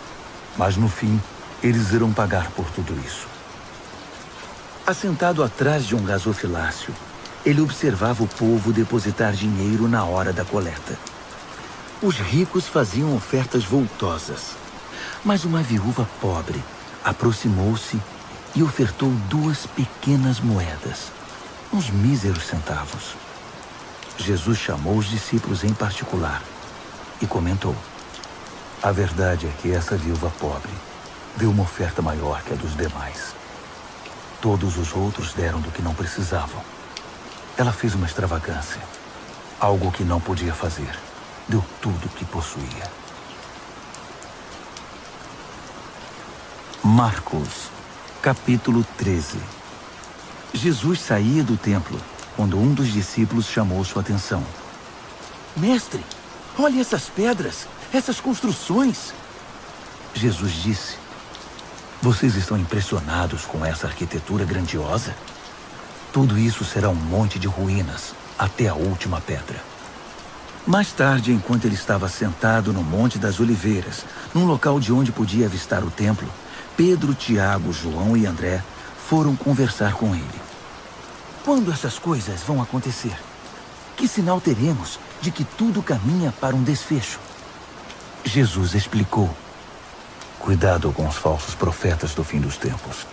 Mas no fim, eles irão pagar por tudo isso. Assentado atrás de um gasofilácio, ele observava o povo depositar dinheiro na hora da coleta. Os ricos faziam ofertas voltosas, mas uma viúva pobre aproximou-se e ofertou 2 pequenas moedas, uns míseros centavos. Jesus chamou os discípulos em particular e comentou: A verdade é que essa viúva pobre deu uma oferta maior que a dos demais. Todos os outros deram do que não precisavam. Ela fez uma extravagância, algo que não podia fazer. Deu tudo o que possuía. Marcos, capítulo 13. Jesus saía do templo quando um dos discípulos chamou sua atenção. Mestre, olhe essas pedras, essas construções. Jesus disse: Vocês estão impressionados com essa arquitetura grandiosa? Tudo isso será um monte de ruínas até a última pedra. Mais tarde, enquanto ele estava sentado no Monte das Oliveiras, num local de onde podia avistar o templo, Pedro, Tiago, João e André foram conversar com ele. Quando essas coisas vão acontecer? Que sinal teremos de que tudo caminha para um desfecho? Jesus explicou: Cuidado com os falsos profetas do fim dos tempos.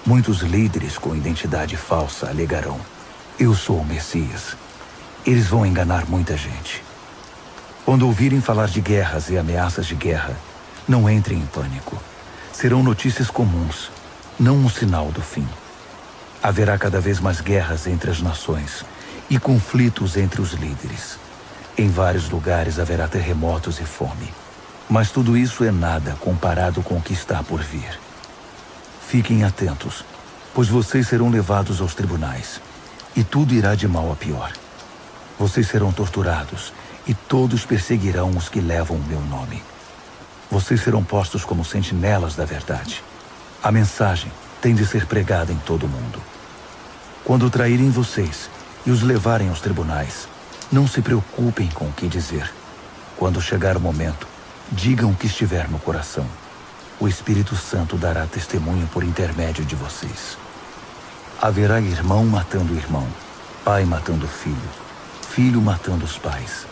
Muitos líderes com identidade falsa alegarão: Eu sou o Messias. Eles vão enganar muita gente. Quando ouvirem falar de guerras e ameaças de guerra, não entrem em pânico. Serão notícias comuns, não um sinal do fim. Haverá cada vez mais guerras entre as nações e conflitos entre os líderes. Em vários lugares haverá terremotos e fome. Mas tudo isso é nada comparado com o que está por vir. Fiquem atentos, pois vocês serão levados aos tribunais, e tudo irá de mal a pior. Vocês serão torturados, e todos perseguirão os que levam o meu nome. Vocês serão postos como sentinelas da verdade. A mensagem tem de ser pregada em todo o mundo. Quando traírem vocês e os levarem aos tribunais, não se preocupem com o que dizer. Quando chegar o momento, digam o que estiver no coração. O Espírito Santo dará testemunho por intermédio de vocês. Haverá irmão matando irmão, pai matando filho, filho matando os pais.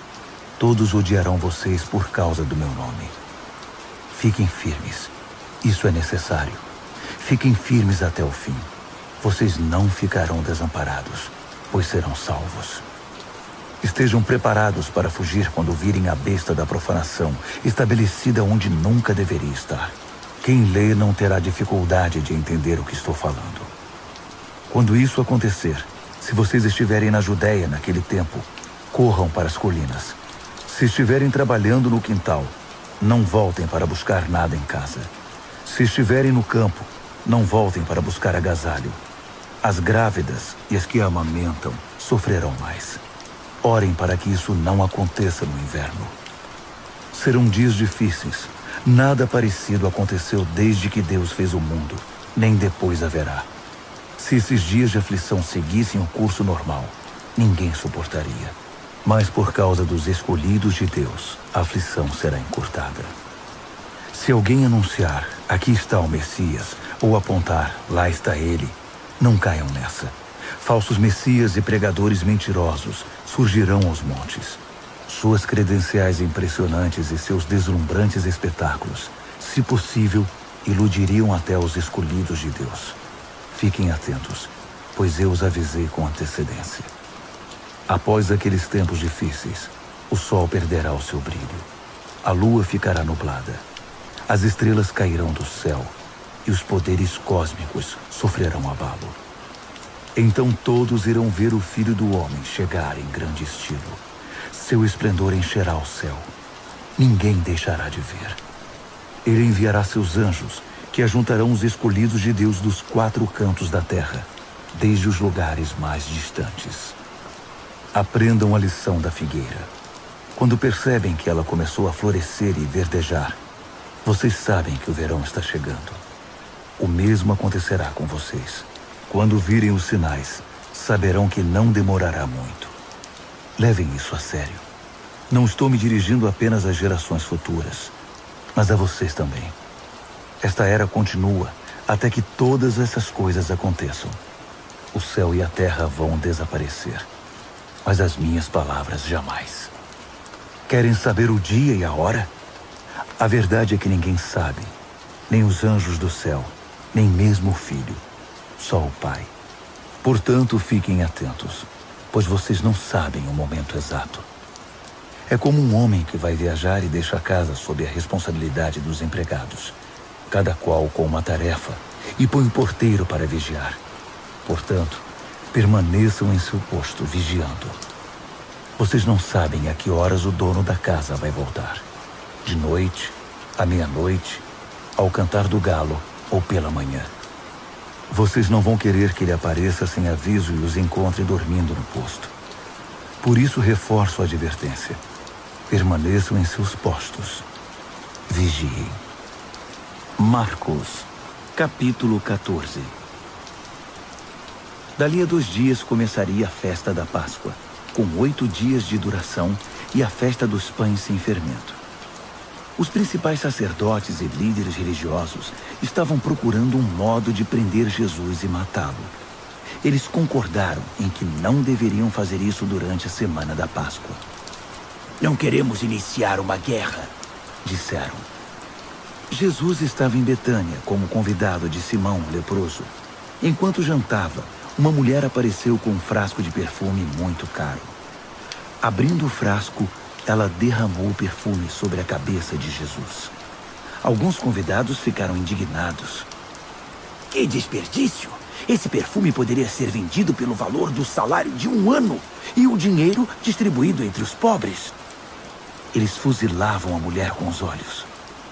Todos odiarão vocês por causa do meu nome. Fiquem firmes. Isso é necessário. Fiquem firmes até o fim. Vocês não ficarão desamparados, pois serão salvos. Estejam preparados para fugir quando virem a besta da profanação, estabelecida onde nunca deveria estar. Quem lê não terá dificuldade de entender o que estou falando. Quando isso acontecer, se vocês estiverem na Judéia naquele tempo, corram para as colinas. Se estiverem trabalhando no quintal, não voltem para buscar nada em casa. Se estiverem no campo, não voltem para buscar agasalho. As grávidas e as que amamentam sofrerão mais. Orem para que isso não aconteça no inverno. Serão dias difíceis. Nada parecido aconteceu desde que Deus fez o mundo, nem depois haverá. Se esses dias de aflição seguissem o curso normal, ninguém suportaria. Mas por causa dos escolhidos de Deus, a aflição será encurtada. Se alguém anunciar, aqui está o Messias, ou apontar, lá está ele, não caiam nessa. Falsos messias e pregadores mentirosos surgirão aos montes. Suas credenciais impressionantes e seus deslumbrantes espetáculos, se possível, iludiriam até os escolhidos de Deus. Fiquem atentos, pois eu os avisei com antecedência. Após aqueles tempos difíceis, o sol perderá o seu brilho. A lua ficará nublada. As estrelas cairão do céu e os poderes cósmicos sofrerão abalo. Então todos irão ver o Filho do Homem chegar em grande estilo. Seu esplendor encherá o céu. Ninguém deixará de ver. Ele enviará seus anjos, que ajuntarão os escolhidos de Deus dos 4 cantos da terra, desde os lugares mais distantes. Aprendam a lição da figueira. Quando percebem que ela começou a florescer e verdejar, vocês sabem que o verão está chegando. O mesmo acontecerá com vocês. Quando virem os sinais, saberão que não demorará muito. Levem isso a sério. Não estou me dirigindo apenas às gerações futuras, mas a vocês também. Esta era continua até que todas essas coisas aconteçam. O céu e a terra vão desaparecer, mas as minhas palavras jamais. Querem saber o dia e a hora? A verdade é que ninguém sabe, nem os anjos do céu, nem mesmo o Filho, só o Pai. Portanto, fiquem atentos, pois vocês não sabem o momento exato. É como um homem que vai viajar e deixa a casa sob a responsabilidade dos empregados, cada qual com uma tarefa, e põe o porteiro para vigiar. Portanto, permaneçam em seu posto, vigiando. Vocês não sabem a que horas o dono da casa vai voltar. De noite, à meia-noite, ao cantar do galo ou pela manhã. Vocês não vão querer que ele apareça sem aviso e os encontre dormindo no posto. Por isso reforço a advertência. Permaneçam em seus postos. Vigiem. Marcos, capítulo 14. Dali a 2 dias começaria a festa da Páscoa, com 8 dias de duração, e a festa dos pães sem fermento. Os principais sacerdotes e líderes religiosos estavam procurando um modo de prender Jesus e matá-lo. Eles concordaram em que não deveriam fazer isso durante a semana da Páscoa. Não queremos iniciar uma guerra, disseram. Jesus estava em Betânia como convidado de Simão, o leproso. Enquanto jantava, uma mulher apareceu com um frasco de perfume muito caro. Abrindo o frasco, ela derramou o perfume sobre a cabeça de Jesus. Alguns convidados ficaram indignados. Que desperdício! Esse perfume poderia ser vendido pelo valor do salário de 1 ano e o dinheiro distribuído entre os pobres. Eles fuzilavam a mulher com os olhos.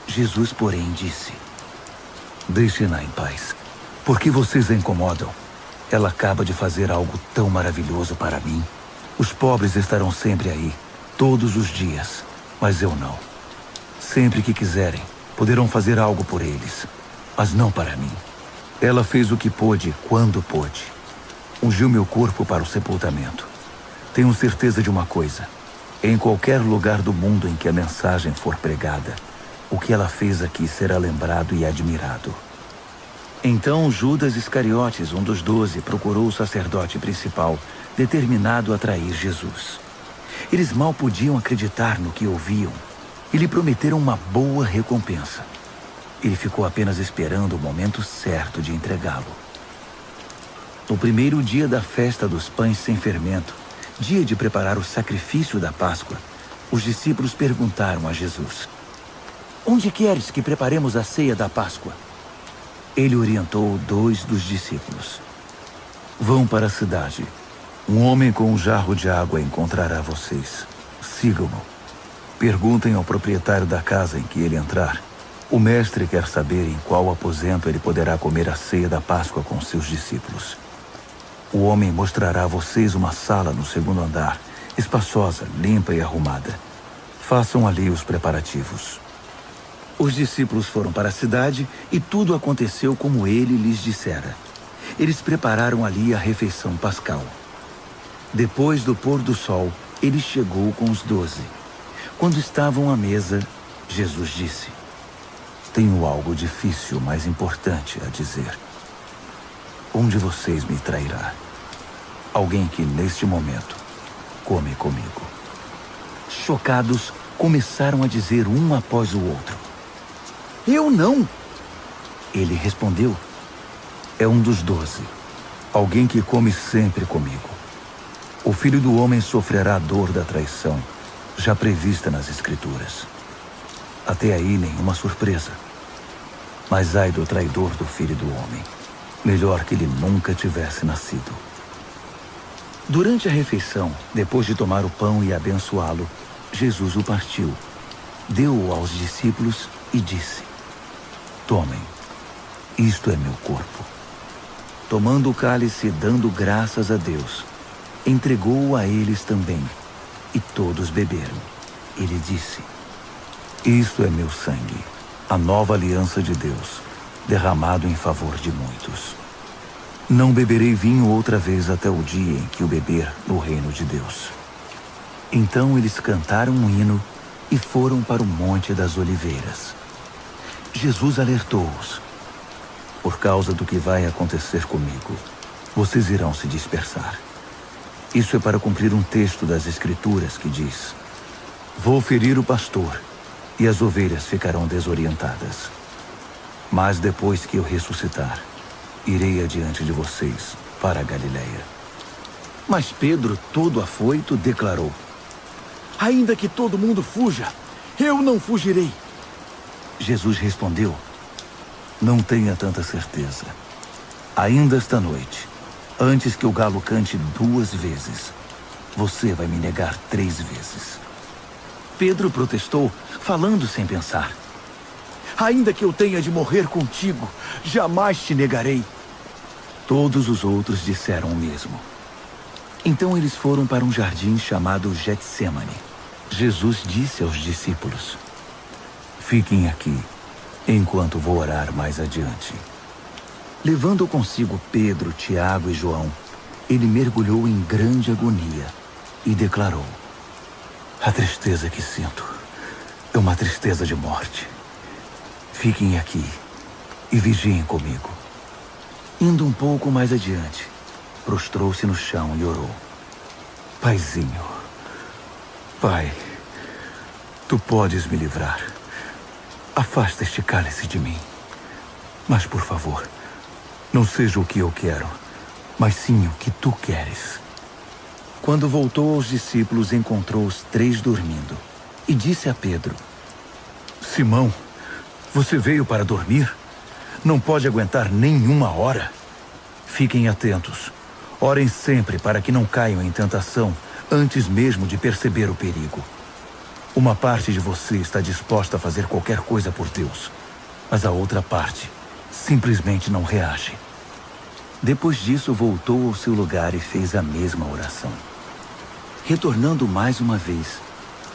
Jesus, porém, disse: Deixem-na em paz. Por que vocês a incomodam? Ela acaba de fazer algo tão maravilhoso para mim. Os pobres estarão sempre aí, todos os dias, mas eu não. Sempre que quiserem, poderão fazer algo por eles, mas não para mim. Ela fez o que pôde, quando pôde. Ungiu meu corpo para o sepultamento. Tenho certeza de uma coisa. Em qualquer lugar do mundo em que a mensagem for pregada, o que ela fez aqui será lembrado e admirado. Então Judas Iscariotes, um dos 12, procurou o sacerdote principal, determinado a trair Jesus. Eles mal podiam acreditar no que ouviam e lhe prometeram uma boa recompensa. Ele ficou apenas esperando o momento certo de entregá-lo. No primeiro dia da festa dos pães sem fermento, dia de preparar o sacrifício da Páscoa, os discípulos perguntaram a Jesus: Onde queres que preparemos a ceia da Páscoa? Ele orientou 2 dos discípulos. Vão para a cidade. Um homem com um jarro de água encontrará vocês. Sigam-no. Perguntem ao proprietário da casa em que ele entrar. O mestre quer saber em qual aposento ele poderá comer a ceia da Páscoa com seus discípulos. O homem mostrará a vocês uma sala no 2º andar, espaçosa, limpa e arrumada. Façam ali os preparativos. Os discípulos foram para a cidade e tudo aconteceu como ele lhes dissera. Eles prepararam ali a refeição pascal. Depois do pôr do sol, ele chegou com os 12. Quando estavam à mesa, Jesus disse: tenho algo difícil, mas importante a dizer. Um de vocês me trairá. Alguém que, neste momento, come comigo. Chocados, começaram a dizer um após o outro: eu não! Ele respondeu: é um dos 12. Alguém que come sempre comigo. O Filho do Homem sofrerá a dor da traição, já prevista nas Escrituras. Até aí, nenhuma surpresa. Mas ai do traidor do Filho do Homem. Melhor que ele nunca tivesse nascido. Durante a refeição, depois de tomar o pão e abençoá-lo, Jesus o partiu, deu-o aos discípulos e disse: tomem, isto é meu corpo. Tomando o cálice e dando graças a Deus, entregou-o a eles também, e todos beberam. Ele disse: isto é meu sangue, a nova aliança de Deus, derramado em favor de muitos. Não beberei vinho outra vez até o dia em que o beber no reino de Deus. Então eles cantaram um hino e foram para o Monte das Oliveiras. Jesus alertou-os: por causa do que vai acontecer comigo, vocês irão se dispersar. Isso é para cumprir um texto das Escrituras que diz: vou ferir o pastor, e as ovelhas ficarão desorientadas. Mas depois que eu ressuscitar, irei adiante de vocês para a Galileia. Mas Pedro, todo afoito, declarou: ainda que todo mundo fuja, eu não fugirei. Jesus respondeu: não tenha tanta certeza. Ainda esta noite, antes que o galo cante 2 vezes, você vai me negar 3 vezes. Pedro protestou, falando sem pensar: ainda que eu tenha de morrer contigo, jamais te negarei. Todos os outros disseram o mesmo. Então eles foram para um jardim chamado Getsêmani. Jesus disse aos discípulos: fiquem aqui, enquanto vou orar mais adiante. Levando consigo Pedro, Tiago e João, ele mergulhou em grande agonia e declarou: a tristeza que sinto é uma tristeza de morte. Fiquem aqui e vigiem comigo. Indo um pouco mais adiante, prostrou-se no chão e orou: Paizinho, Pai, tu podes me livrar. Afasta este cálice de mim. Mas, por favor, não seja o que eu quero, mas sim o que tu queres. Quando voltou aos discípulos, encontrou os 3 dormindo e disse a Pedro: Simão, você veio para dormir? Não pode aguentar nem 1 hora? Fiquem atentos. Orem sempre para que não caiam em tentação antes mesmo de perceber o perigo. Uma parte de você está disposta a fazer qualquer coisa por Deus, mas a outra parte simplesmente não reage. Depois disso, voltou ao seu lugar e fez a mesma oração. Retornando mais uma vez,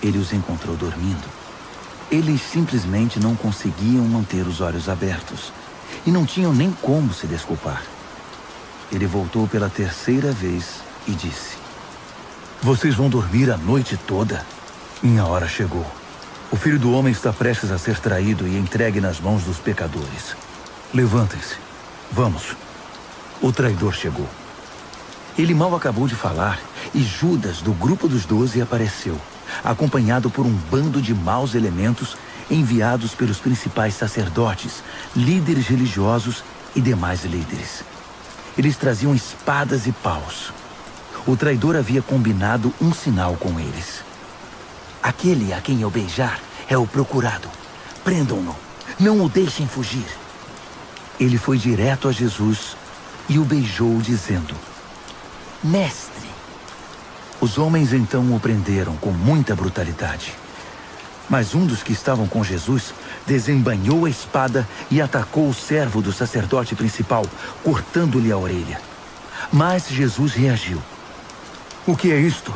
ele os encontrou dormindo. Eles simplesmente não conseguiam manter os olhos abertos e não tinham nem como se desculpar. Ele voltou pela 3ª vez e disse: Vocês vão dormir a noite toda? Minha hora chegou. O Filho do Homem está prestes a ser traído e entregue nas mãos dos pecadores. Levantem-se. Vamos. O traidor chegou. Ele mal acabou de falar e Judas, do grupo dos 12, apareceu, acompanhado por um bando de maus elementos enviados pelos principais sacerdotes, líderes religiosos e demais líderes. Eles traziam espadas e paus. O traidor havia combinado um sinal com eles. Aquele a quem eu beijar é o procurado. Prendam-no. Não o deixem fugir. Ele foi direto a Jesus e o beijou, dizendo: Mestre. Os homens então o prenderam com muita brutalidade. Mas um dos que estavam com Jesus desembainhou a espada e atacou o servo do sacerdote principal, cortando-lhe a orelha. Mas Jesus reagiu. O que é isto?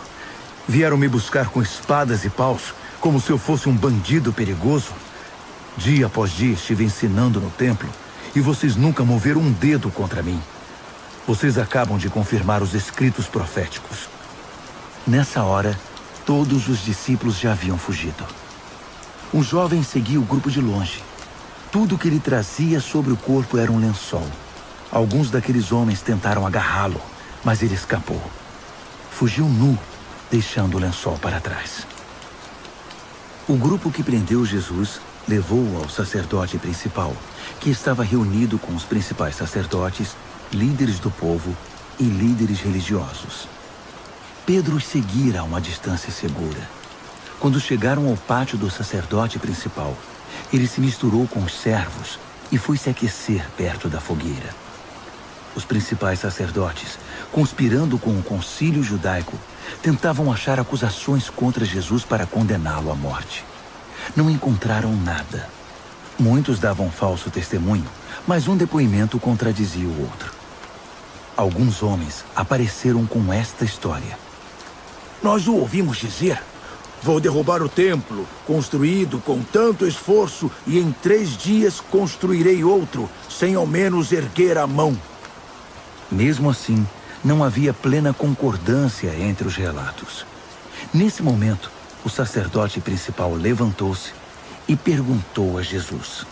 Vieram me buscar com espadas e paus, como se eu fosse um bandido perigoso? Dia após dia estive ensinando no templo, e vocês nunca moveram um dedo contra mim. Vocês acabam de confirmar os escritos proféticos. Nessa hora, Todos os discípulos já haviam fugido. Um jovem seguia o grupo de longe. Tudo que ele trazia sobre o corpo era um lençol. Alguns daqueles homens tentaram agarrá-lo, mas ele escapou. Fugiu nu, deixando o lençol para trás. O grupo que prendeu Jesus levou-o ao sacerdote principal, que estava reunido com os principais sacerdotes, líderes do povo e líderes religiosos. Pedro os seguira a uma distância segura. Quando chegaram ao pátio do sacerdote principal, ele se misturou com os servos e foi se aquecer perto da fogueira. Os principais sacerdotes, conspirando com o concílio judaico, tentavam achar acusações contra Jesus para condená-lo à morte. Não encontraram nada. Muitos davam falso testemunho, mas um depoimento contradizia o outro. Alguns homens apareceram com esta história. Nós o ouvimos dizer: vou derrubar o templo, construído com tanto esforço, e em 3 dias construirei outro, sem ao menos erguer a mão. Mesmo assim, não havia plena concordância entre os relatos. Nesse momento, o sacerdote principal levantou-se e perguntou a Jesus: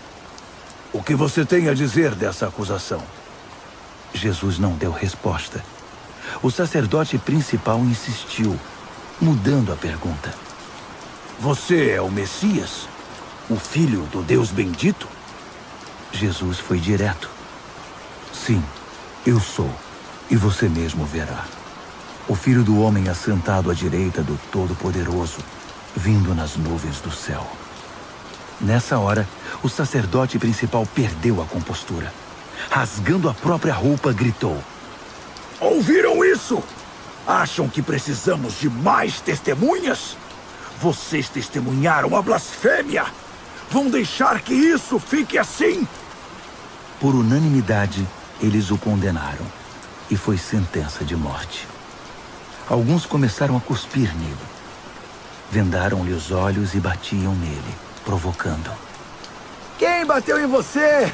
O que você tem a dizer dessa acusação? Jesus não deu resposta. O sacerdote principal insistiu, mudando a pergunta. Você é o Messias? O Filho do Deus bendito? Jesus foi direto. Sim, eu sou, e você mesmo verá. O Filho do Homem assentado à direita do Todo-Poderoso, vindo nas nuvens do céu. Nessa hora, o sacerdote principal perdeu a compostura. Rasgando a própria roupa, gritou: Ouviram isso? Acham que precisamos de mais testemunhas? Vocês testemunharam a blasfêmia! Vão deixar que isso fique assim? Por unanimidade, eles o condenaram, e foi sentença de morte. Alguns começaram a cuspir nele. Vendaram-lhe os olhos e batiam nele, provocando. Quem bateu em você?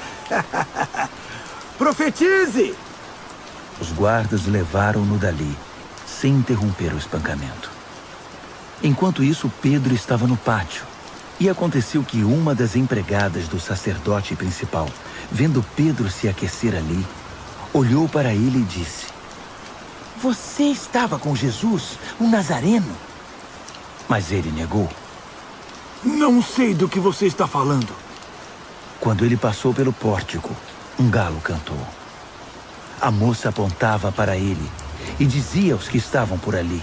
Profetize! Os guardas levaram-no dali, sem interromper o espancamento. Enquanto isso, Pedro estava no pátio. E aconteceu que uma das empregadas do sacerdote principal, vendo Pedro se aquecer ali, olhou para ele e disse: Você estava com Jesus, o Nazareno? Mas ele negou. Não sei do que você está falando. Quando ele passou pelo pórtico, um galo cantou. A moça apontava para ele e dizia aos que estavam por ali: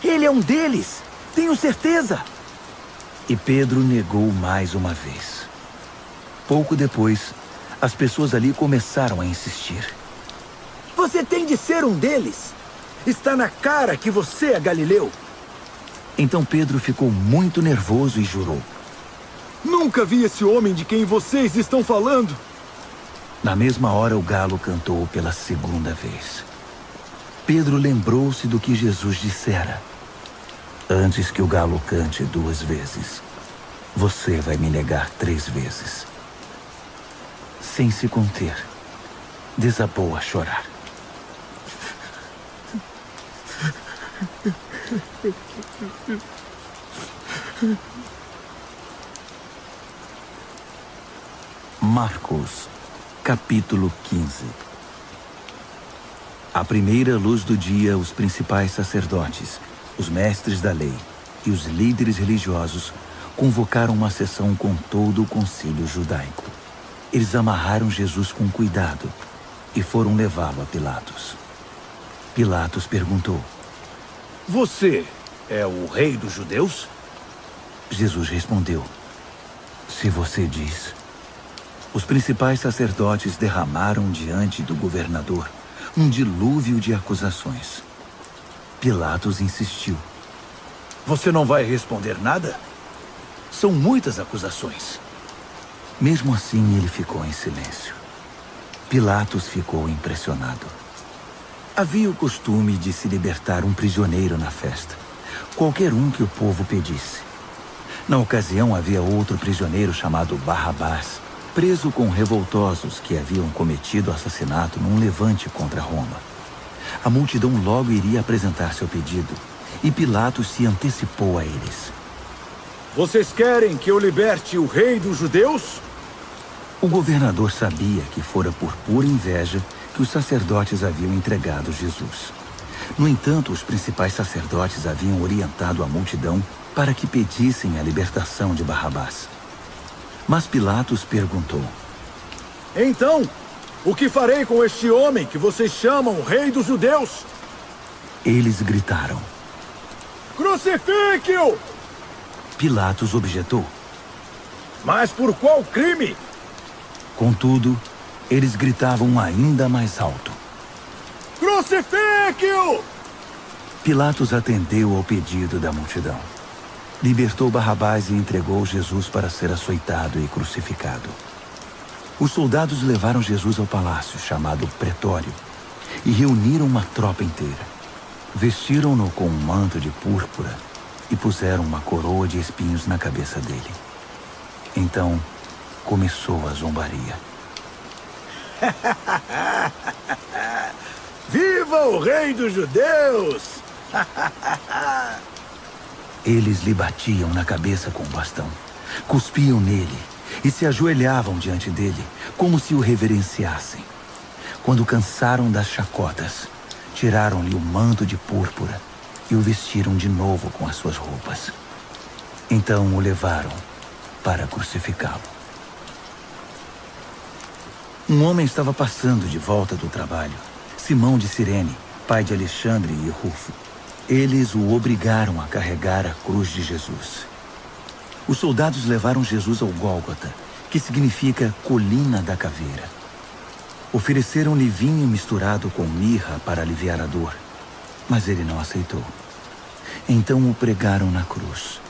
Ele é um deles, tenho certeza. E Pedro negou mais uma vez. Pouco depois, as pessoas ali começaram a insistir. Você tem de ser um deles. Está na cara que você é galileu. Então Pedro ficou muito nervoso e jurou: Nunca vi esse homem de quem vocês estão falando. Na mesma hora, o galo cantou pela segunda vez. Pedro lembrou-se do que Jesus dissera: Antes que o galo cante 2 vezes, você vai me negar 3 vezes. Sem se conter, desabou a chorar. Marcos, capítulo 15. À primeira luz do dia, os principais sacerdotes, os mestres da lei e os líderes religiosos convocaram uma sessão com todo o concílio judaico. Eles amarraram Jesus com cuidado e foram levá-lo a Pilatos. Pilatos perguntou: Você é o rei dos judeus? Jesus respondeu: Se você diz. Os principais sacerdotes derramaram diante do governador um dilúvio de acusações. Pilatos insistiu: Você não vai responder nada? São muitas acusações. Mesmo assim, ele ficou em silêncio. Pilatos ficou impressionado. Havia o costume de se libertar um prisioneiro na festa, qualquer um que o povo pedisse. Na ocasião, havia outro prisioneiro chamado Barrabás, preso com revoltosos que haviam cometido assassinato num levante contra Roma. A multidão logo iria apresentar seu pedido, E Pilatos se antecipou a eles. Vocês querem que eu liberte o rei dos judeus? O governador sabia que fora por pura inveja que os sacerdotes haviam entregado Jesus. No entanto, os principais sacerdotes haviam orientado a multidão para que pedissem a libertação de Barrabás. Mas Pilatos perguntou: Então, o que farei com este homem que vocês chamam rei dos judeus? Eles gritaram: Crucifique-o! Pilatos objetou. Mas por qual crime? Contudo, eles gritavam ainda mais alto: Crucifique-o! Pilatos atendeu ao pedido da multidão. Libertou Barrabás e entregou Jesus para ser açoitado e crucificado. Os soldados levaram Jesus ao palácio, chamado Pretório, e reuniram uma tropa inteira. Vestiram-no com um manto de púrpura e puseram uma coroa de espinhos na cabeça dele. Então, começou a zombaria. Viva o rei dos judeus! Eles lhe batiam na cabeça com um bastão, cuspiam nele e se ajoelhavam diante dele, como se o reverenciassem. Quando cansaram das chacotas, tiraram-lhe o manto de púrpura e o vestiram de novo com as suas roupas. Então o levaram para crucificá-lo. Um homem estava passando de volta do trabalho, Simão de Cirene, pai de Alexandre e Rufo. Eles o obrigaram a carregar a cruz de Jesus. Os soldados levaram Jesus ao Gólgota, que significa Colina da Caveira. Ofereceram-lhe vinho misturado com mirra para aliviar a dor, mas ele não aceitou. Então o pregaram na cruz.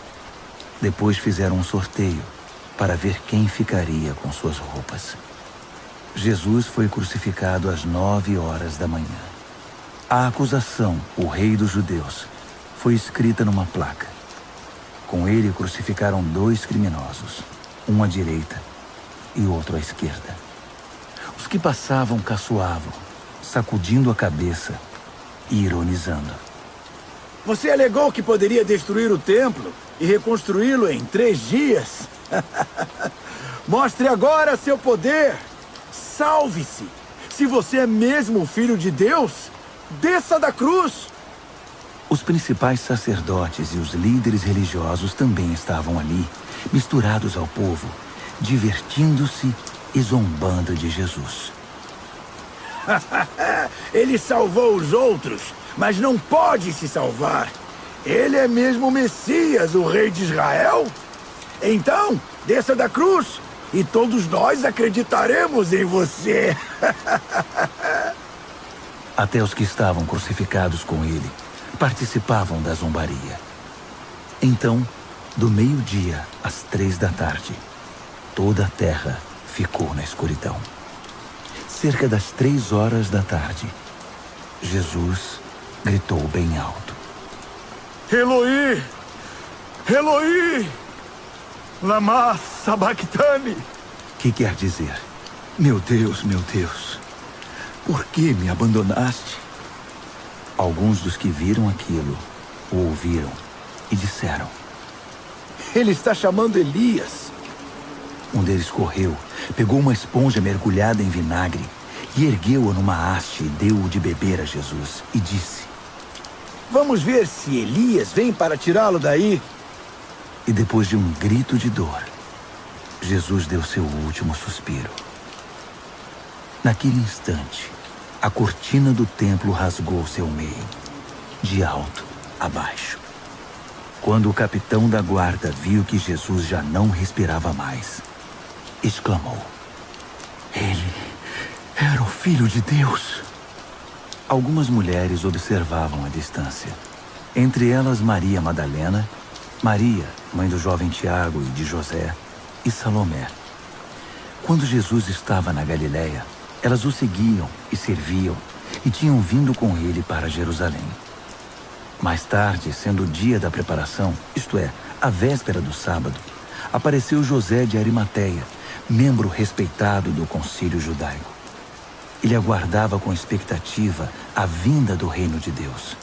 Depois fizeram um sorteio para ver quem ficaria com suas roupas. Jesus foi crucificado às 9 horas da manhã. A acusação, o rei dos judeus, foi escrita numa placa. Com ele crucificaram 2 criminosos, um à direita e outro à esquerda. Os que passavam caçoavam, sacudindo a cabeça e ironizando. Você alegou que poderia destruir o templo e reconstruí-lo em 3 dias? Mostre agora seu poder! Salve-se! Se você é mesmo o Filho de Deus, desça da cruz! Os principais sacerdotes e os líderes religiosos também estavam ali, misturados ao povo, divertindo-se e zombando de Jesus. Ele salvou os outros, mas não pode se salvar. Ele é mesmo o Messias, o rei de Israel? Então, desça da cruz e todos nós acreditaremos em você. Até os que estavam crucificados com ele participavam da zombaria. Então, do meio-dia às 3 da tarde, toda a terra ficou na escuridão. Cerca das 3 horas da tarde, Jesus gritou bem alto: Eloi! Eloi! Lama sabachthani! Que quer dizer: meu Deus, por que me abandonaste? Alguns dos que viram aquilo o ouviram e disseram: Ele está chamando Elias. Um deles correu, pegou uma esponja mergulhada em vinagre e ergueu-a numa haste e deu-o de beber a Jesus e disse: Vamos ver se Elias vem para tirá-lo daí. E depois de um grito de dor, Jesus deu seu último suspiro. Naquele instante, a cortina do templo rasgou-se ao meio, de alto a baixo. Quando o capitão da guarda viu que Jesus já não respirava mais, exclamou: Ele era o Filho de Deus. Algumas mulheres observavam à distância. Entre elas Maria Madalena, Maria, mãe do jovem Tiago e de José, e Salomé. Quando Jesus estava na Galileia, elas o seguiam e serviam e tinham vindo com ele para Jerusalém. Mais tarde, sendo o dia da preparação, isto é, a véspera do sábado, apareceu José de Arimateia, membro respeitado do concílio judaico. Ele aguardava com expectativa a vinda do reino de Deus.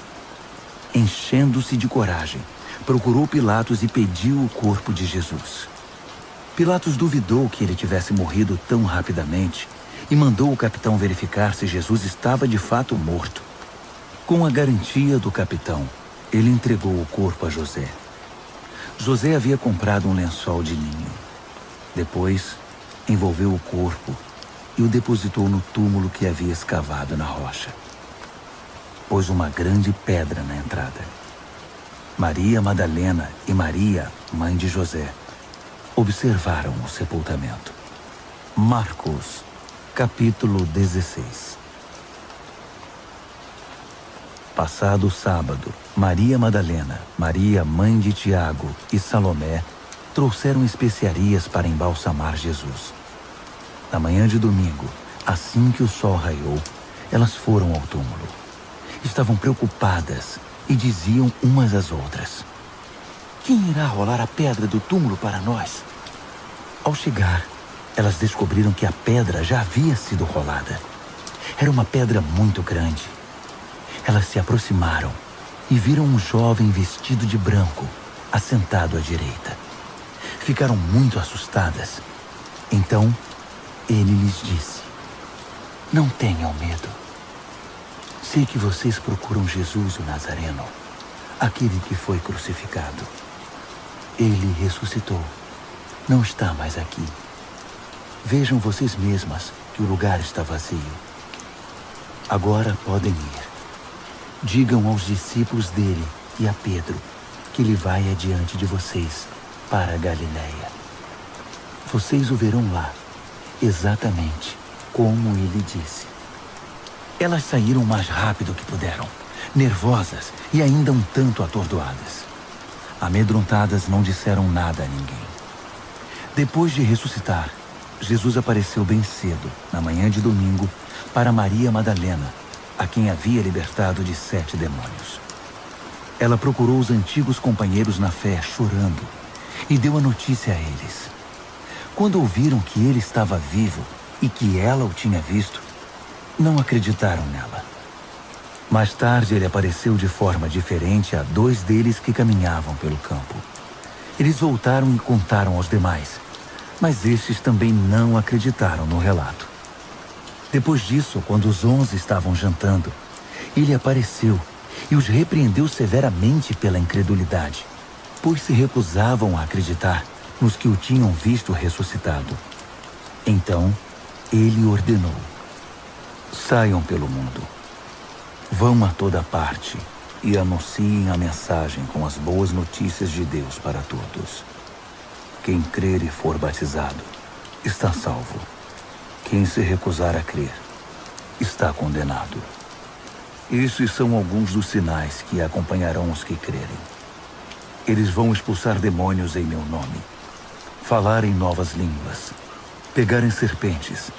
enchendo-se de coragem, procurou Pilatos e pediu o corpo de Jesus. Pilatos duvidou que ele tivesse morrido tão rapidamente e mandou o capitão verificar se Jesus estava de fato morto. Com a garantia do capitão, ele entregou o corpo a José. José havia comprado um lençol de linho. Depois, envolveu o corpo e o depositou no túmulo que havia escavado na rocha. Pôs uma grande pedra na entrada. Maria Madalena e Maria, mãe de José, observaram o sepultamento. Marcos, capítulo 16. Passado o sábado, Maria Madalena, Maria, mãe de Tiago e Salomé trouxeram especiarias para embalsamar Jesus. Na manhã de domingo, assim que o sol raiou, elas foram ao túmulo. Estavam preocupadas e diziam umas às outras: quem irá rolar a pedra do túmulo para nós? Ao chegar, elas descobriram que a pedra já havia sido rolada. Era uma pedra muito grande. Elas se aproximaram e viram um jovem vestido de branco, assentado à direita. Ficaram muito assustadas. Então, ele lhes disse: não tenham medo. Sei que vocês procuram Jesus, o Nazareno, aquele que foi crucificado. Ele ressuscitou. Não está mais aqui. Vejam vocês mesmas que o lugar está vazio. Agora podem ir. Digam aos discípulos dele e a Pedro que ele vai adiante de vocês para a Galiléia. Vocês o verão lá, exatamente como ele disse. Elas saíram o mais rápido que puderam, nervosas e ainda um tanto atordoadas. Amedrontadas, não disseram nada a ninguém. Depois de ressuscitar, Jesus apareceu bem cedo, na manhã de domingo, para Maria Madalena, a quem havia libertado de 7 demônios. Ela procurou os antigos companheiros na fé, chorando, e deu a notícia a eles. Quando ouviram que ele estava vivo e que ela o tinha visto, não acreditaram nela. Mais tarde, ele apareceu de forma diferente a 2 deles que caminhavam pelo campo. Eles voltaram e contaram aos demais, mas estes também não acreditaram no relato. Depois disso, quando os 11 estavam jantando, ele apareceu e os repreendeu severamente pela incredulidade, pois se recusavam a acreditar nos que o tinham visto ressuscitado. Então, ele ordenou: saiam pelo mundo. Vão a toda parte e anunciem a mensagem com as boas notícias de Deus para todos. Quem crer e for batizado está salvo. Quem se recusar a crer está condenado. Estes são alguns dos sinais que acompanharão os que crerem. Eles vão expulsar demônios em meu nome, falar em novas línguas, pegar em serpentes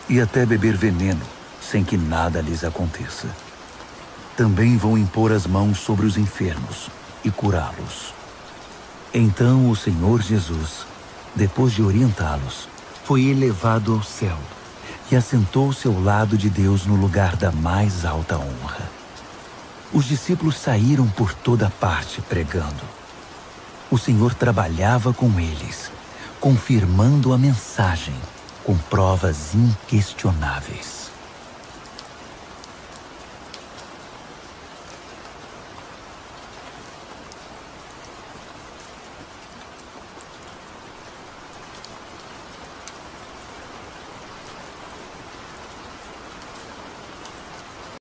e até beber veneno sem que nada lhes aconteça. Também vão impor as mãos sobre os enfermos e curá-los. Então o Senhor Jesus, depois de orientá-los, foi elevado ao céu e assentou-se ao lado de Deus no lugar da mais alta honra. Os discípulos saíram por toda parte pregando. O Senhor trabalhava com eles, confirmando a mensagem com provas inquestionáveis.